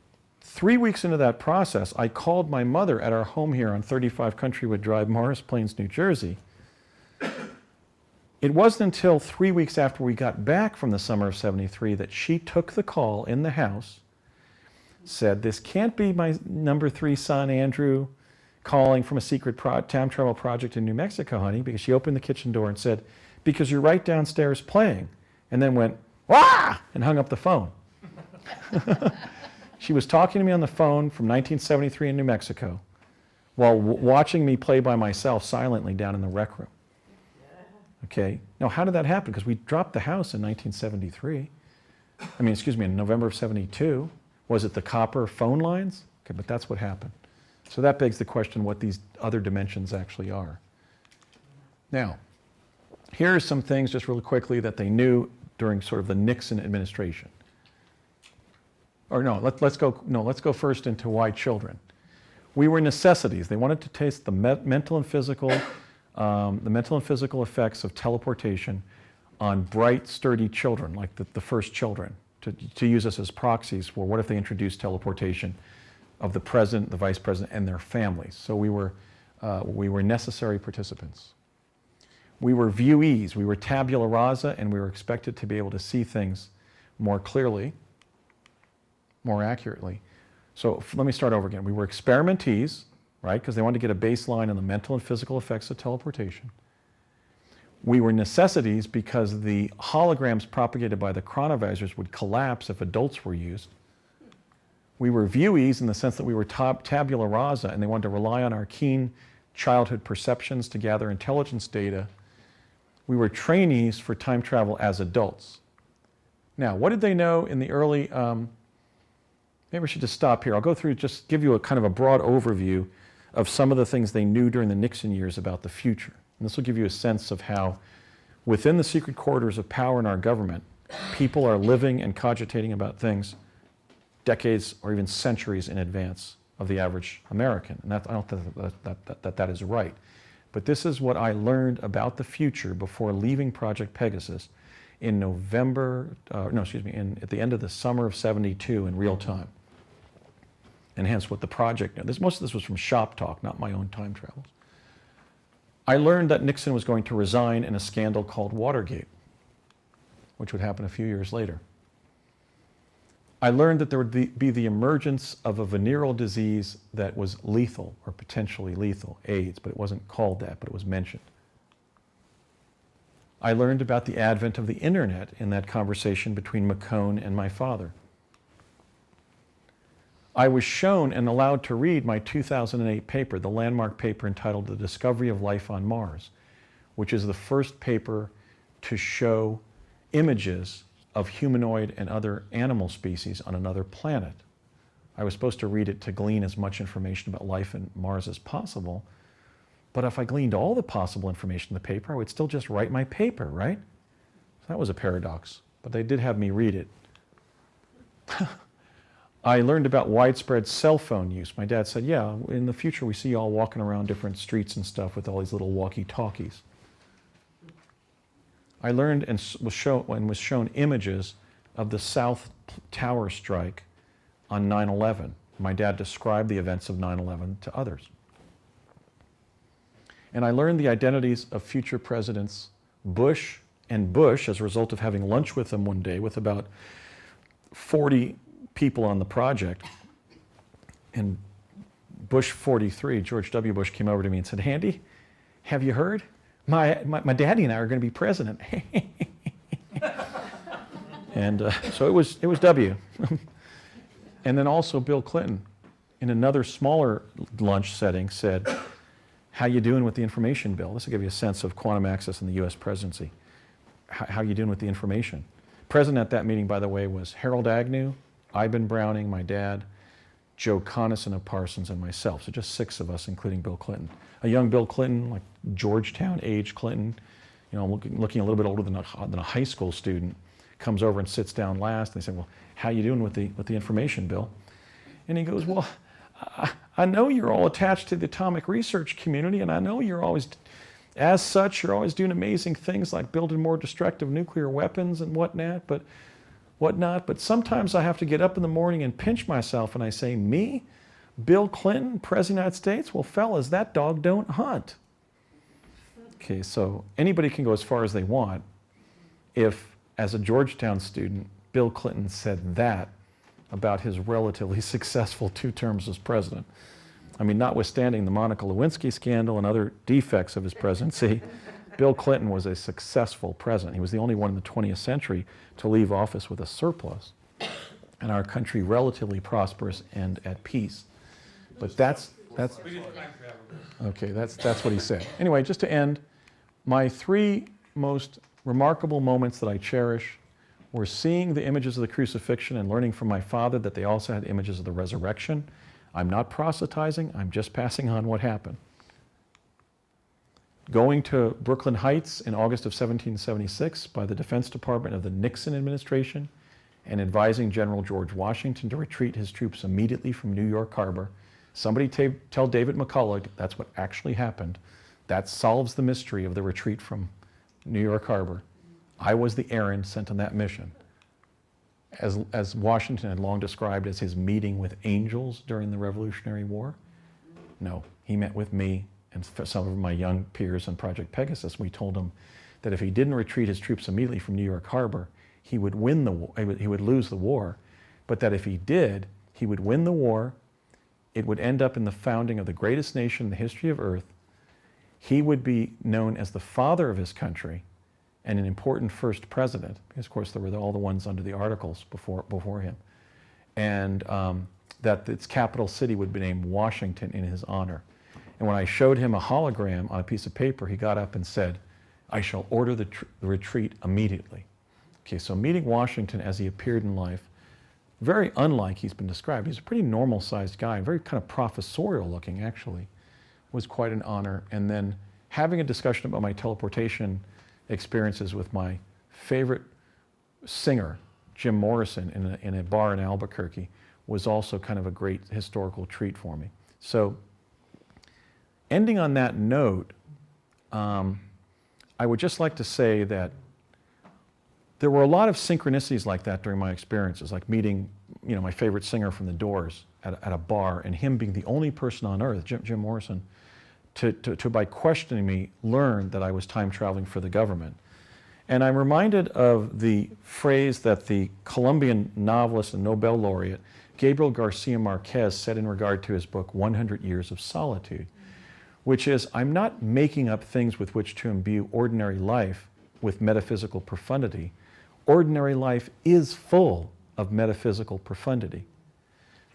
3 weeks into that process, I called my mother at our home here on 35 Countrywood Drive, Morris Plains, New Jersey. It wasn't until 3 weeks after we got back from the summer of 73 that she took the call in the house, said, this can't be my number 3 son, Andrew, calling from a secret time travel project in New Mexico, honey, because she opened the kitchen door and said, because you're right downstairs playing, and then went, wah, and hung up the phone. She was talking to me on the phone from 1973 in New Mexico while watching me play by myself silently down in the rec room. Okay, now how did that happen? Because we dropped the house in 1973. In November of 72. Was it the copper phone lines? Okay, but that's what happened. So that begs the question what these other dimensions actually are. Now, here are some things just really quickly that they knew during sort of the Nixon administration. Or no, let's go first into why children. We were necessities. They wanted to taste the mental and physical effects of teleportation on bright, sturdy children, like the first children, to use us as proxies for what if they introduced teleportation of the president, the vice president, and their families. So we were necessary participants. We were viewees. We were tabula rasa, and we were expected to be able to see things more clearly, more accurately. So let me start over again. We were experimentees, right? Because they wanted to get a baseline on the mental and physical effects of teleportation. We were necessities because the holograms propagated by the chronovisors would collapse if adults were used. We were viewees in the sense that we were tabula rasa, and they wanted to rely on our keen childhood perceptions to gather intelligence data. We were trainees for time travel as adults. Now, what did they know in the early... maybe we should just stop here. I'll go through, just give you a kind of a broad overview of some of the things they knew during the Nixon years about the future. And this will give you a sense of how, within the secret corridors of power in our government, people are living and cogitating about things decades or even centuries in advance of the average American. And I don't think that is right. But this is what I learned about the future before leaving Project Pegasus in November, no, excuse me, at the end of the summer of '72 in real time. And hence what the project, most of this was from shop talk, not my own time travels. I learned that Nixon was going to resign in a scandal called Watergate, which would happen a few years later. I learned that there would be the emergence of a venereal disease that was lethal or potentially lethal, AIDS, but it wasn't called that, but it was mentioned. I learned about the advent of the internet in that conversation between McCone and my father. I was shown and allowed to read my 2008 paper, the landmark paper entitled The Discovery of Life on Mars, which is the first paper to show images of humanoid and other animal species on another planet. I was supposed to read it to glean as much information about life on Mars as possible, but if I gleaned all the possible information in the paper, I would still just write my paper, right? So that was a paradox, but they did have me read it. I learned about widespread cell phone use. My dad said, yeah, in the future we see you all walking around different streets and stuff with all these little walkie-talkies. I learned and was shown images of the South Tower strike on 9/11. My dad described the events of 9/11 to others. And I learned the identities of future presidents Bush and Bush as a result of having lunch with them one day with about 40 people on the project. And Bush 43, George W. Bush, came over to me and said, Handy, have you heard? My daddy and I are going to be president. And so it was W. And then also Bill Clinton, in another smaller lunch setting, said, how you doing with the information bill? This will give you a sense of quantum access in the U.S. presidency. How you doing with the information? Present at that meeting, by the way, was Harold Agnew, Iben Browning, my dad, Joe Conason of Parsons, and myself. So just 6 of us, including Bill Clinton. A young Bill Clinton, like Georgetown age Clinton, you know, looking a little bit older than a high school student, comes over and sits down last. And they say, well, how you doing with the information, Bill? And he goes, well, I know you're all attached to the atomic research community, and I know you're always, as such, you're always doing amazing things like building more destructive nuclear weapons and whatnot, but sometimes I have to get up in the morning and pinch myself, and I say, me? Bill Clinton, President of the United States? Well, fellas, that dog don't hunt. Okay, so anybody can go as far as they want if, as a Georgetown student, Bill Clinton said that about his relatively successful 2 terms as president. I mean, notwithstanding the Monica Lewinsky scandal and other defects of his presidency, Bill Clinton was a successful president. He was the only one in the 20th century to leave office with a surplus, and our country relatively prosperous and at peace. But that's okay. That's what he said. Anyway, just to end, my 3 most remarkable moments that I cherish were seeing the images of the crucifixion and learning from my father that they also had images of the resurrection. I'm not proselytizing. I'm just passing on what happened. Going to Brooklyn Heights in August of 1776 by the Defense Department of the Nixon administration and advising General George Washington to retreat his troops immediately from New York Harbor. Somebody tell David McCullough that's what actually happened. That solves the mystery of the retreat from New York Harbor. I was the errand sent on that mission. As Washington had long described as his meeting with angels during the Revolutionary War. No, he met with me and some of my young peers on Project Pegasus. We told him that if he didn't retreat his troops immediately from New York Harbor, he would win the war, he would lose the war, but that if he did, he would win the war. It would end up in the founding of the greatest nation in the history of Earth. He would be known as the father of his country and an important first president, because of course there were all the ones under the articles before him, and that its capital city would be named Washington in his honor. And when I showed him a hologram on a piece of paper, he got up and said, I shall order the retreat immediately. Okay, so meeting Washington as he appeared in life, very unlike he's been described. He's a pretty normal-sized guy, very kind of professorial looking actually, was quite an honor. And then having a discussion about my teleportation experiences with my favorite singer, Jim Morrison, in a bar in Albuquerque, was also kind of a great historical treat for me. So ending on that note, I would just like to say that there were a lot of synchronicities like that during my experiences, like meeting, my favorite singer from the Doors at a bar, and him being the only person on earth, Jim Morrison, to by questioning me, learn that I was time traveling for the government. And I'm reminded of the phrase that the Colombian novelist and Nobel laureate Gabriel Garcia Marquez said in regard to his book, 100 Years of Solitude, which is, I'm not making up things with which to imbue ordinary life with metaphysical profundity. Ordinary life is full of metaphysical profundity.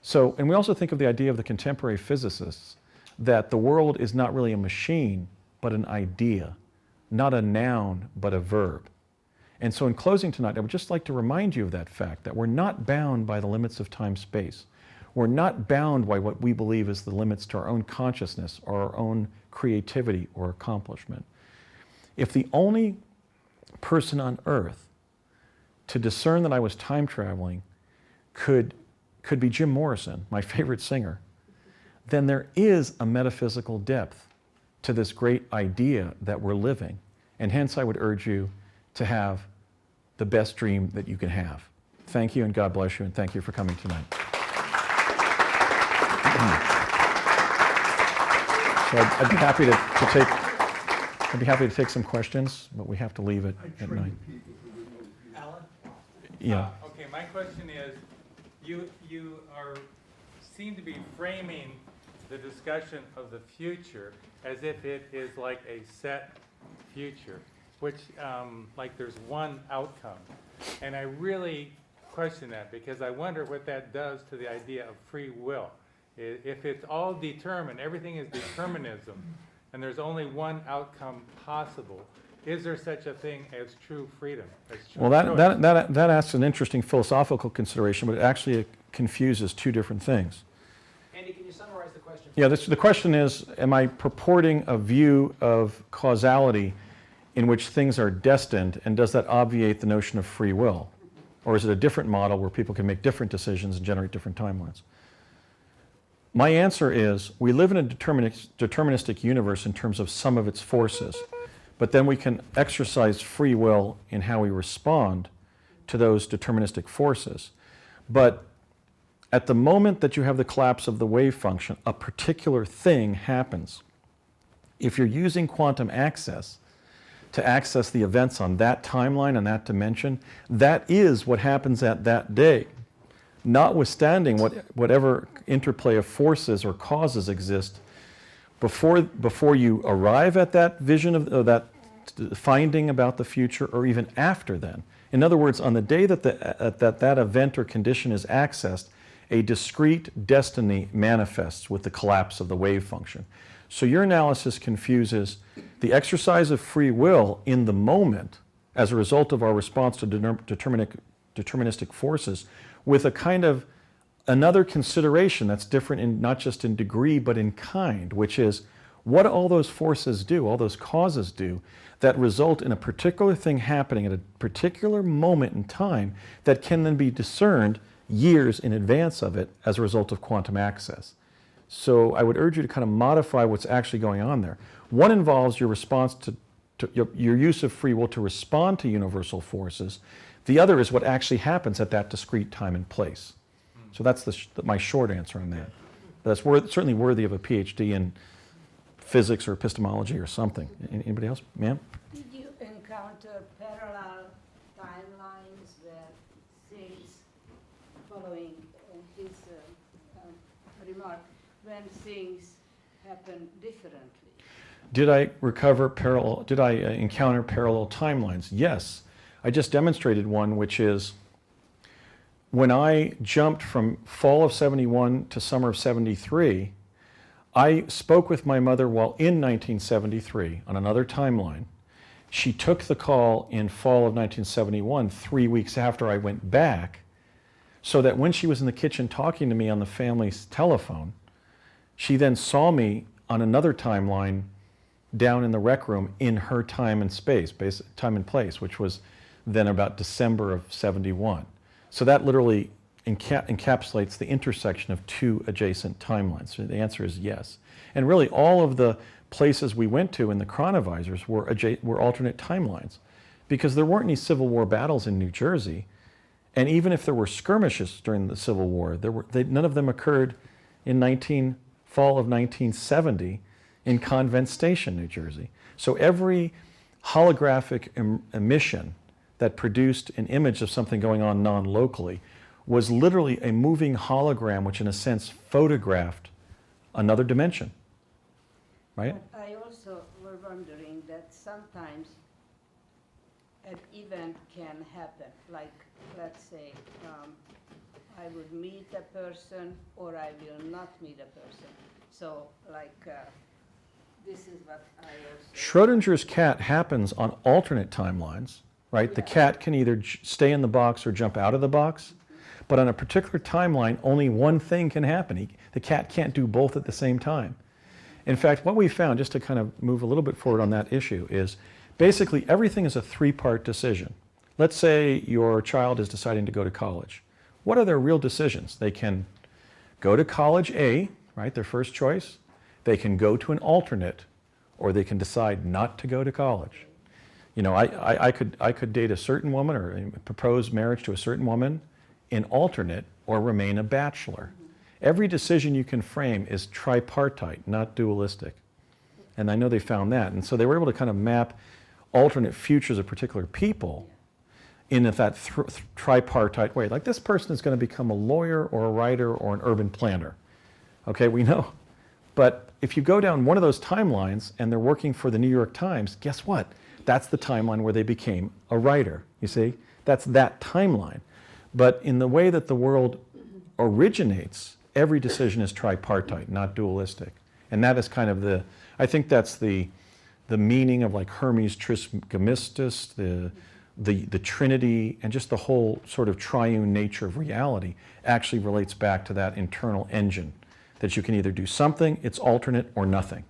So, and we also think of the idea of the contemporary physicists, that the world is not really a machine, but an idea, not a noun, but a verb. And so in closing tonight, I would just like to remind you of that fact, that we're not bound by the limits of time-space. We're not bound by what we believe is the limits to our own consciousness or our own creativity or accomplishment. If the only person on earth to discern that I was time traveling could be Jim Morrison, my favorite singer, then there is a metaphysical depth to this great idea that we're living. And hence I would urge you to have the best dream that you can have. Thank you, and God bless you, and thank you for coming tonight. So I'd be happy to take some questions, but we have to leave it at 9. Alan? Yeah. Okay, my question is, you seem to be framing the discussion of the future as if it is like a set future, which like there's one outcome. And I really question that, because I wonder what that does to the idea of free will. If it's all determined, everything is determinism, and there's only one outcome possible, is there such a thing as true freedom? As true Well, choice? that asks an interesting philosophical consideration, but it actually confuses two different things. Andy, can you summarize the question? Yeah, the question is, am I purporting a view of causality in which things are destined, and does that obviate the notion of free will? Or is it a different model where people can make different decisions and generate different timelines? My answer is, we live in a deterministic universe in terms of some of its forces, but then we can exercise free will in how we respond to those deterministic forces. But at the moment that you have the collapse of the wave function, a particular thing happens. If you're using quantum access to access the events on that timeline, on that dimension, that is what happens at that day. Notwithstanding whatever interplay of forces or causes exist before you arrive at that vision of that finding about the future, or even after then. In other words, on the day that that event or condition is accessed, a discrete destiny manifests with the collapse of the wave function. So your analysis confuses the exercise of free will in the moment as a result of our response to deterministic forces with a kind of another consideration that's different in not just in degree but in kind, which is what all those forces do, all those causes do, that result in a particular thing happening at a particular moment in time that can then be discerned years in advance of it as a result of quantum access. So I would urge you to kind of modify what's actually going on there. One involves your response to your use of free will to respond to universal forces. The other is what actually happens at that discrete time and place. So that's my short answer on that. That's certainly worthy of a PhD in physics or epistemology or something. Anybody else? Ma'am? Did you encounter parallel timelines where things, following his remark, when things happen differently? Did I encounter parallel timelines? Yes. I just demonstrated one, which is when I jumped from fall of 71 to summer of 73, I spoke with my mother while in 1973 on another timeline. She took the call in fall of 1971, 3 weeks after I went back, so that when she was in the kitchen talking to me on the family's telephone, she then saw me on another timeline down in the rec room in her time and space, time and place, which was then about December of 71. So that literally encapsulates the intersection of two adjacent timelines. So the answer is yes. And really all of the places we went to in the chronovisors were alternate timelines, because there weren't any Civil War battles in New Jersey. And even if there were skirmishes during the Civil War, none of them occurred in fall of 1970 in Convent Station, New Jersey. So every holographic emission that produced an image of something going on non-locally was literally a moving hologram, which in a sense photographed another dimension, right? But I also were wondering that sometimes an event can happen, like, let's say, I would meet a person or I will not meet a person. So, like, this is what I also... Schrodinger's cat happens on alternate timelines, right? The Yeah. cat can either stay in the box or jump out of the box, but on a particular timeline, only one thing can happen. The cat can't do both at the same time. In fact, what we found, just to kind of move a little bit forward on that issue, is basically everything is a three-part decision. Let's say your child is deciding to go to college. What are their real decisions? They can go to college A, right, their first choice. They can go to an alternate, or they can decide not to go to college. You know, I could date a certain woman or propose marriage to a certain woman in alternate or remain a bachelor. Every decision you can frame is tripartite, not dualistic. And I know they found that. And so they were able to kind of map alternate futures of particular people in that tripartite way. Like, this person is going to become a lawyer or a writer or an urban planner. Okay, we know. But if you go down one of those timelines and they're working for the New York Times, guess what? That's the timeline where they became a writer, you see? That's that timeline. But in the way that the world originates, every decision is tripartite, not dualistic. And that is kind of I think that's the meaning of like Hermes Trismegistus, the Trinity, and just the whole sort of triune nature of reality actually relates back to that internal engine, that you can either do something, it's alternate, or nothing.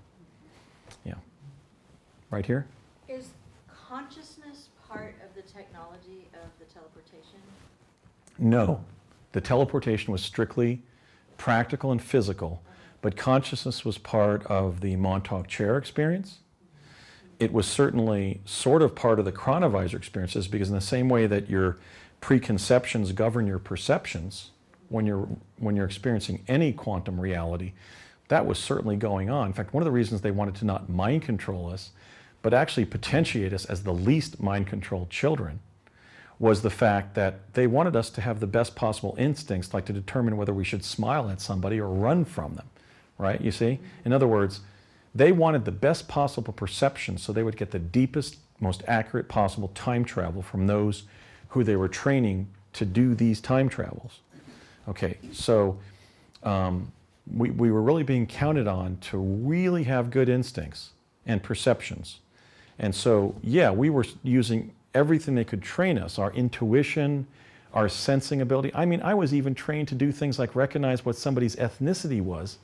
Yeah. Right here? Is consciousness part of the technology of the teleportation? No. The teleportation was strictly practical and physical, but consciousness was part of the Montauk chair experience. It was certainly sort of part of the chronovisor experiences, because in the same way that your preconceptions govern your perceptions when you're experiencing any quantum reality, that was certainly going on. In fact, one of the reasons they wanted to not mind control us, but actually potentiate us as the least mind controlled children, was the fact that they wanted us to have the best possible instincts, like to determine whether we should smile at somebody or run from them, right? You see? In other words, they wanted the best possible perception so they would get the deepest, most accurate possible time travel from those who they were training to do these time travels. Okay, so we were really being counted on to really have good instincts and perceptions. And so, yeah, we were using everything they could train us, our intuition, our sensing ability. I mean, I was even trained to do things like recognize what somebody's ethnicity was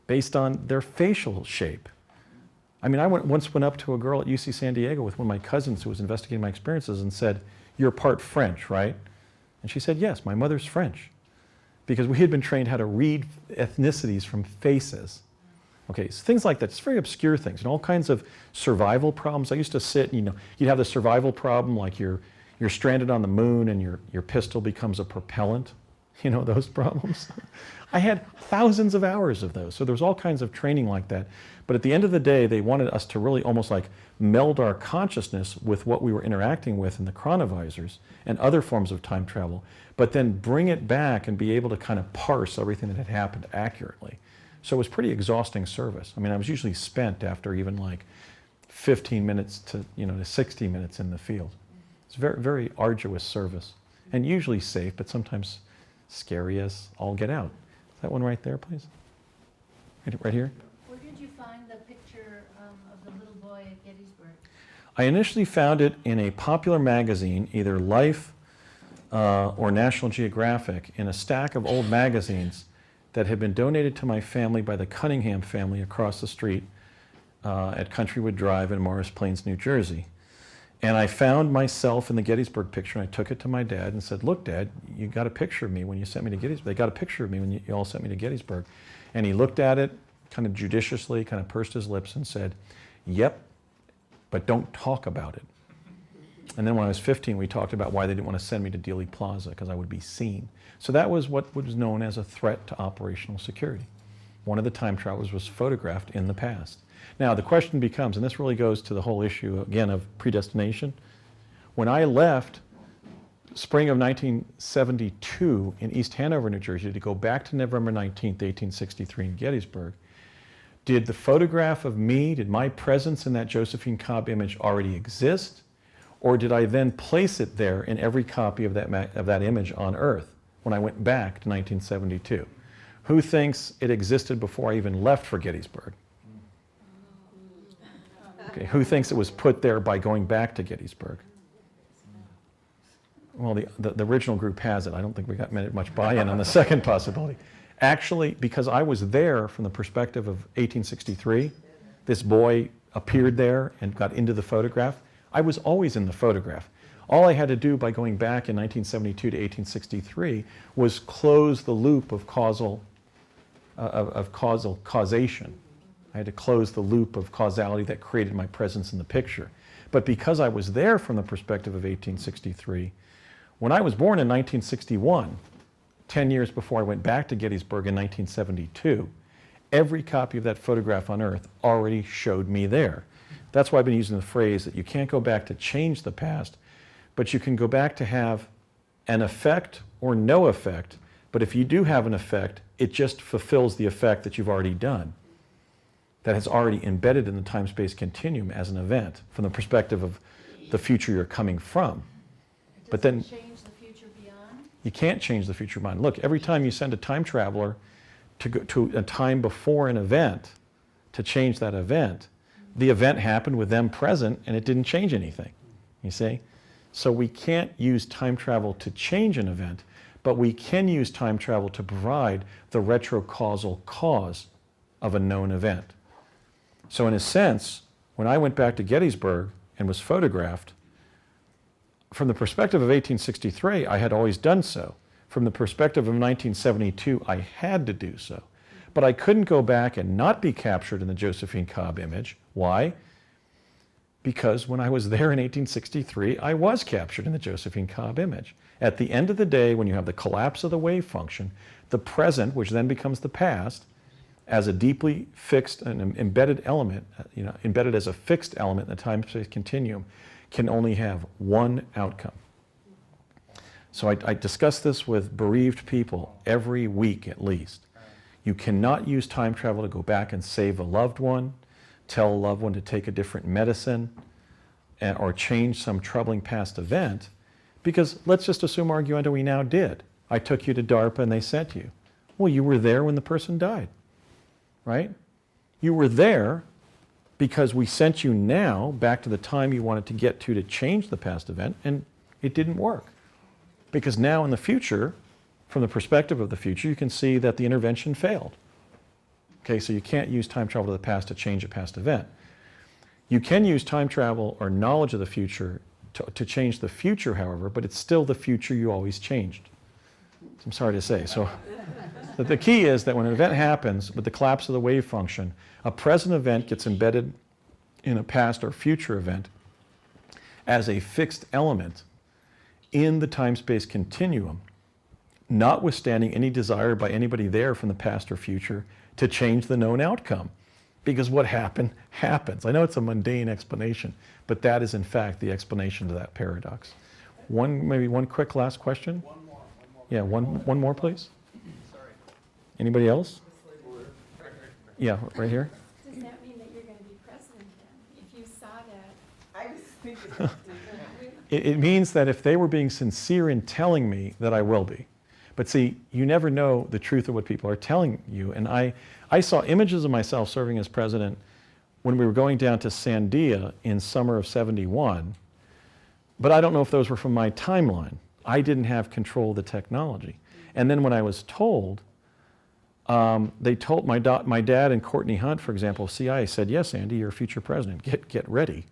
based on their facial shape. I mean, I once went up to a girl at UC San Diego with one of my cousins who was investigating my experiences and said, "You're part French, right?" And she said, "Yes, my mother's French." Because we had been trained how to read ethnicities from faces. Okay, so things like that, just very obscure things, and all kinds of survival problems. I used to sit, and, you'd have the survival problem, like you're stranded on the moon and your pistol becomes a propellant, those problems. I had thousands of hours of those, so there was all kinds of training like that. But at the end of the day, they wanted us to really almost like meld our consciousness with what we were interacting with in the chronovisors and other forms of time travel, but then bring it back and be able to kind of parse everything that had happened accurately. So it was pretty exhausting service. I mean, I was usually spent after even like 15 minutes to 60 minutes in the field. It's very, very arduous service, and usually safe, but sometimes scary as all get out. Is that one right there, please? Right here? Where did you find the picture of the little boy at Gettysburg? I initially found it in a popular magazine, either Life or National Geographic, in a stack of old magazines that had been donated to my family by the Cunningham family across the street at Countrywood Drive in Morris Plains, New Jersey. And I found myself in the Gettysburg picture, and I took it to my dad and said, "Look, Dad, you got a picture of me when you sent me to Gettysburg. They got a picture of me when you all sent me to Gettysburg." And he looked at it kind of judiciously, kind of pursed his lips and said, "Yep, but don't talk about it." And then when I was 15, we talked about why they didn't want to send me to Dealey Plaza, because I would be seen. So that was what was known as a threat to operational security. One of the time travelers was photographed in the past. Now the question becomes, and this really goes to the whole issue again of predestination. When I left spring of 1972 in East Hanover, New Jersey, to go back to November 19th, 1863 in Gettysburg, did the photograph of me, did my presence in that Josephine Cobb image already exist? Or did I then place it there in every copy of that image on Earth when I went back to 1972? Who thinks it existed before I even left for Gettysburg? Okay, who thinks it was put there by going back to Gettysburg? Well, the original group has it. I don't think we got much buy-in on the second possibility. Actually, because I was there from the perspective of 1863, this boy appeared there and got into the photograph. I was always in the photograph. All I had to do by going back in 1972 to 1863 was close the loop of causation. I had to close the loop of causality that created my presence in the picture. But because I was there from the perspective of 1863, when I was born in 1961, 10 years before I went back to Gettysburg in 1972, every copy of that photograph on Earth already showed me there. That's why I've been using the phrase that you can't go back to change the past, but you can go back to have an effect or no effect. But if you do have an effect, it just fulfills the effect that you've already done, that has already embedded in the time-space continuum as an event from the perspective of the future you're coming from. But then change the future beyond? you can't change the future beyond. Look, every time you send a time traveler to go to a time before an event to change that event, the event happened with them present and it didn't change anything, you see? So we can't use time travel to change an event, but we can use time travel to provide the retrocausal cause of a known event. So in a sense, when I went back to Gettysburg and was photographed, from the perspective of 1863, I had always done so. From the perspective of 1972, I had to do so. But I couldn't go back and not be captured in the Josephine Cobb image. Why? Because when I was there in 1863, I was captured in the Josephine Cobb image. At the end of the day, when you have the collapse of the wave function, the present, which then becomes the past, as a deeply fixed and embedded element, embedded as a fixed element in the time-space continuum, can only have one outcome. So I discuss this with bereaved people every week at least. You cannot use time travel to go back and save a loved one, tell a loved one to take a different medicine, or change some troubling past event, because let's just assume, arguendo, we now did. I took you to DARPA and they sent you. Well, you were there when the person died, right? You were there because we sent you now back to the time you wanted to get to change the past event, and it didn't work. Because now in the future, from the perspective of the future, you can see that the intervention failed. Okay, so you can't use time travel to the past to change a past event. You can use time travel or knowledge of the future to change the future, however, but it's still the future you always changed. I'm sorry to say. So the key is that when an event happens with the collapse of the wave function, a present event gets embedded in a past or future event as a fixed element in the time-space continuum, notwithstanding any desire by anybody there from the past or future to change the known outcome. Because what happened, happens. I know it's a mundane explanation, but that is in fact the explanation to that paradox. Maybe one quick last question? One more. Yeah, one more, please. Sorry. Anybody else? Yeah, right here. Does that mean that you're going to be president then? If you saw that, I was thinking. It means that if they were being sincere in telling me that I will be. But see, you never know the truth of what people are telling you. And I saw images of myself serving as president when we were going down to Sandia in summer of '71, but I don't know if those were from my timeline. I didn't have control of the technology. And then when I was told, they told my dad and Courtney Hunt, for example, CIA, said, yes, Andy, you're a future president. Get ready,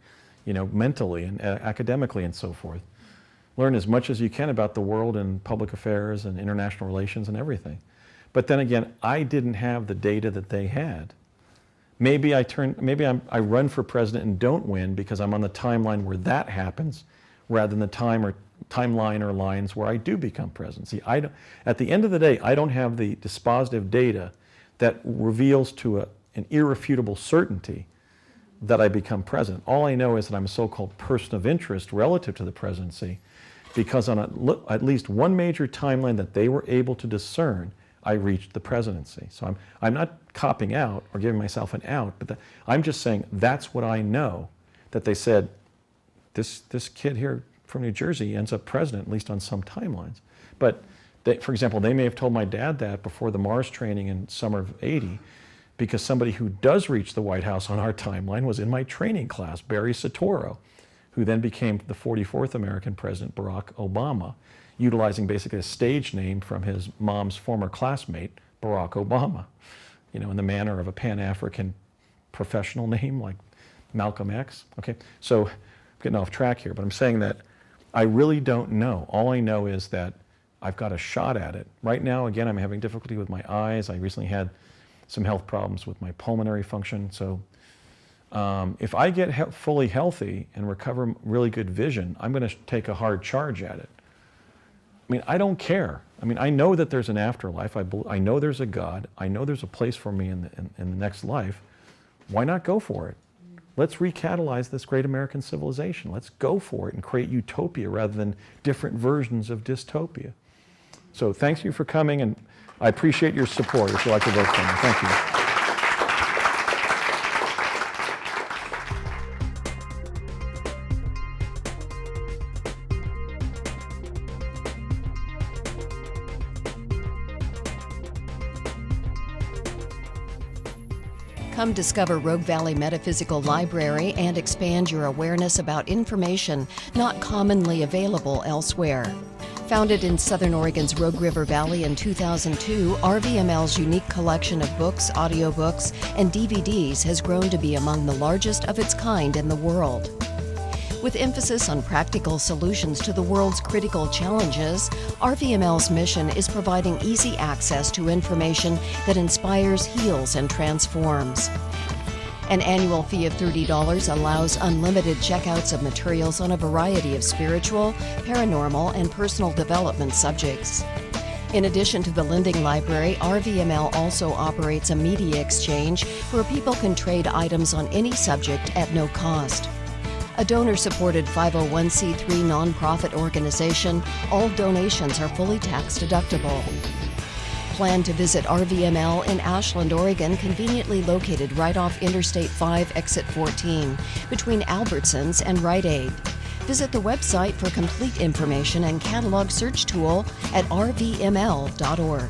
mentally and academically and so forth. Learn as much as you can about the world and public affairs and international relations and everything. But then again, I didn't have the data that they had. Maybe I run for president and don't win because I'm on the timeline where that happens, rather than the timeline or lines where I do become president. See, at the end of the day, I don't have the dispositive data that reveals to an irrefutable certainty that I become president. All I know is that I'm a so-called person of interest relative to the presidency, because on at least one major timeline that they were able to discern, I reached the presidency. So I'm not copping out or giving myself an out, but I'm just saying that's what I know, that they said, this kid here from New Jersey ends up president, at least on some timelines. But for example, they may have told my dad that before the Mars training in summer of '80, because somebody who does reach the White House on our timeline was in my training class, Barry Soetoro, who then became the 44th American president, Barack Obama, utilizing basically a stage name from his mom's former classmate, Barack Obama, in the manner of a Pan-African professional name like Malcolm X. Okay, so I'm getting off track here, but I'm saying that I really don't know. All I know is that I've got a shot at it. Right now, again, I'm having difficulty with my eyes. I recently had some health problems with my pulmonary function. So if I get fully healthy and recover really good vision, I'm going to take a hard charge at it. I mean, I don't care. I mean, I know that there's an afterlife. I know there's a God. I know there's a place for me in the next life. Why not go for it? Let's recatalyze this great American civilization. Let's go for it and create utopia rather than different versions of dystopia. So thanks you for coming, and I appreciate your support if you'd like to vote for me. Thank you. Come discover Rogue Valley Metaphysical Library and expand your awareness about information not commonly available elsewhere. Founded in Southern Oregon's Rogue River Valley in 2002, RVML's unique collection of books, audiobooks, and DVDs has grown to be among the largest of its kind in the world. With emphasis on practical solutions to the world's critical challenges, RVML's mission is providing easy access to information that inspires, heals, and transforms. An annual fee of $30 allows unlimited checkouts of materials on a variety of spiritual, paranormal, and personal development subjects. In addition to the lending library, RVML also operates a media exchange where people can trade items on any subject at no cost. A donor-supported 501c3 nonprofit organization, all donations are fully tax-deductible. Plan to visit RVML in Ashland, Oregon, conveniently located right off Interstate 5, Exit 14, between Albertsons and Rite Aid. Visit the website for complete information and catalog search tool at rvml.org.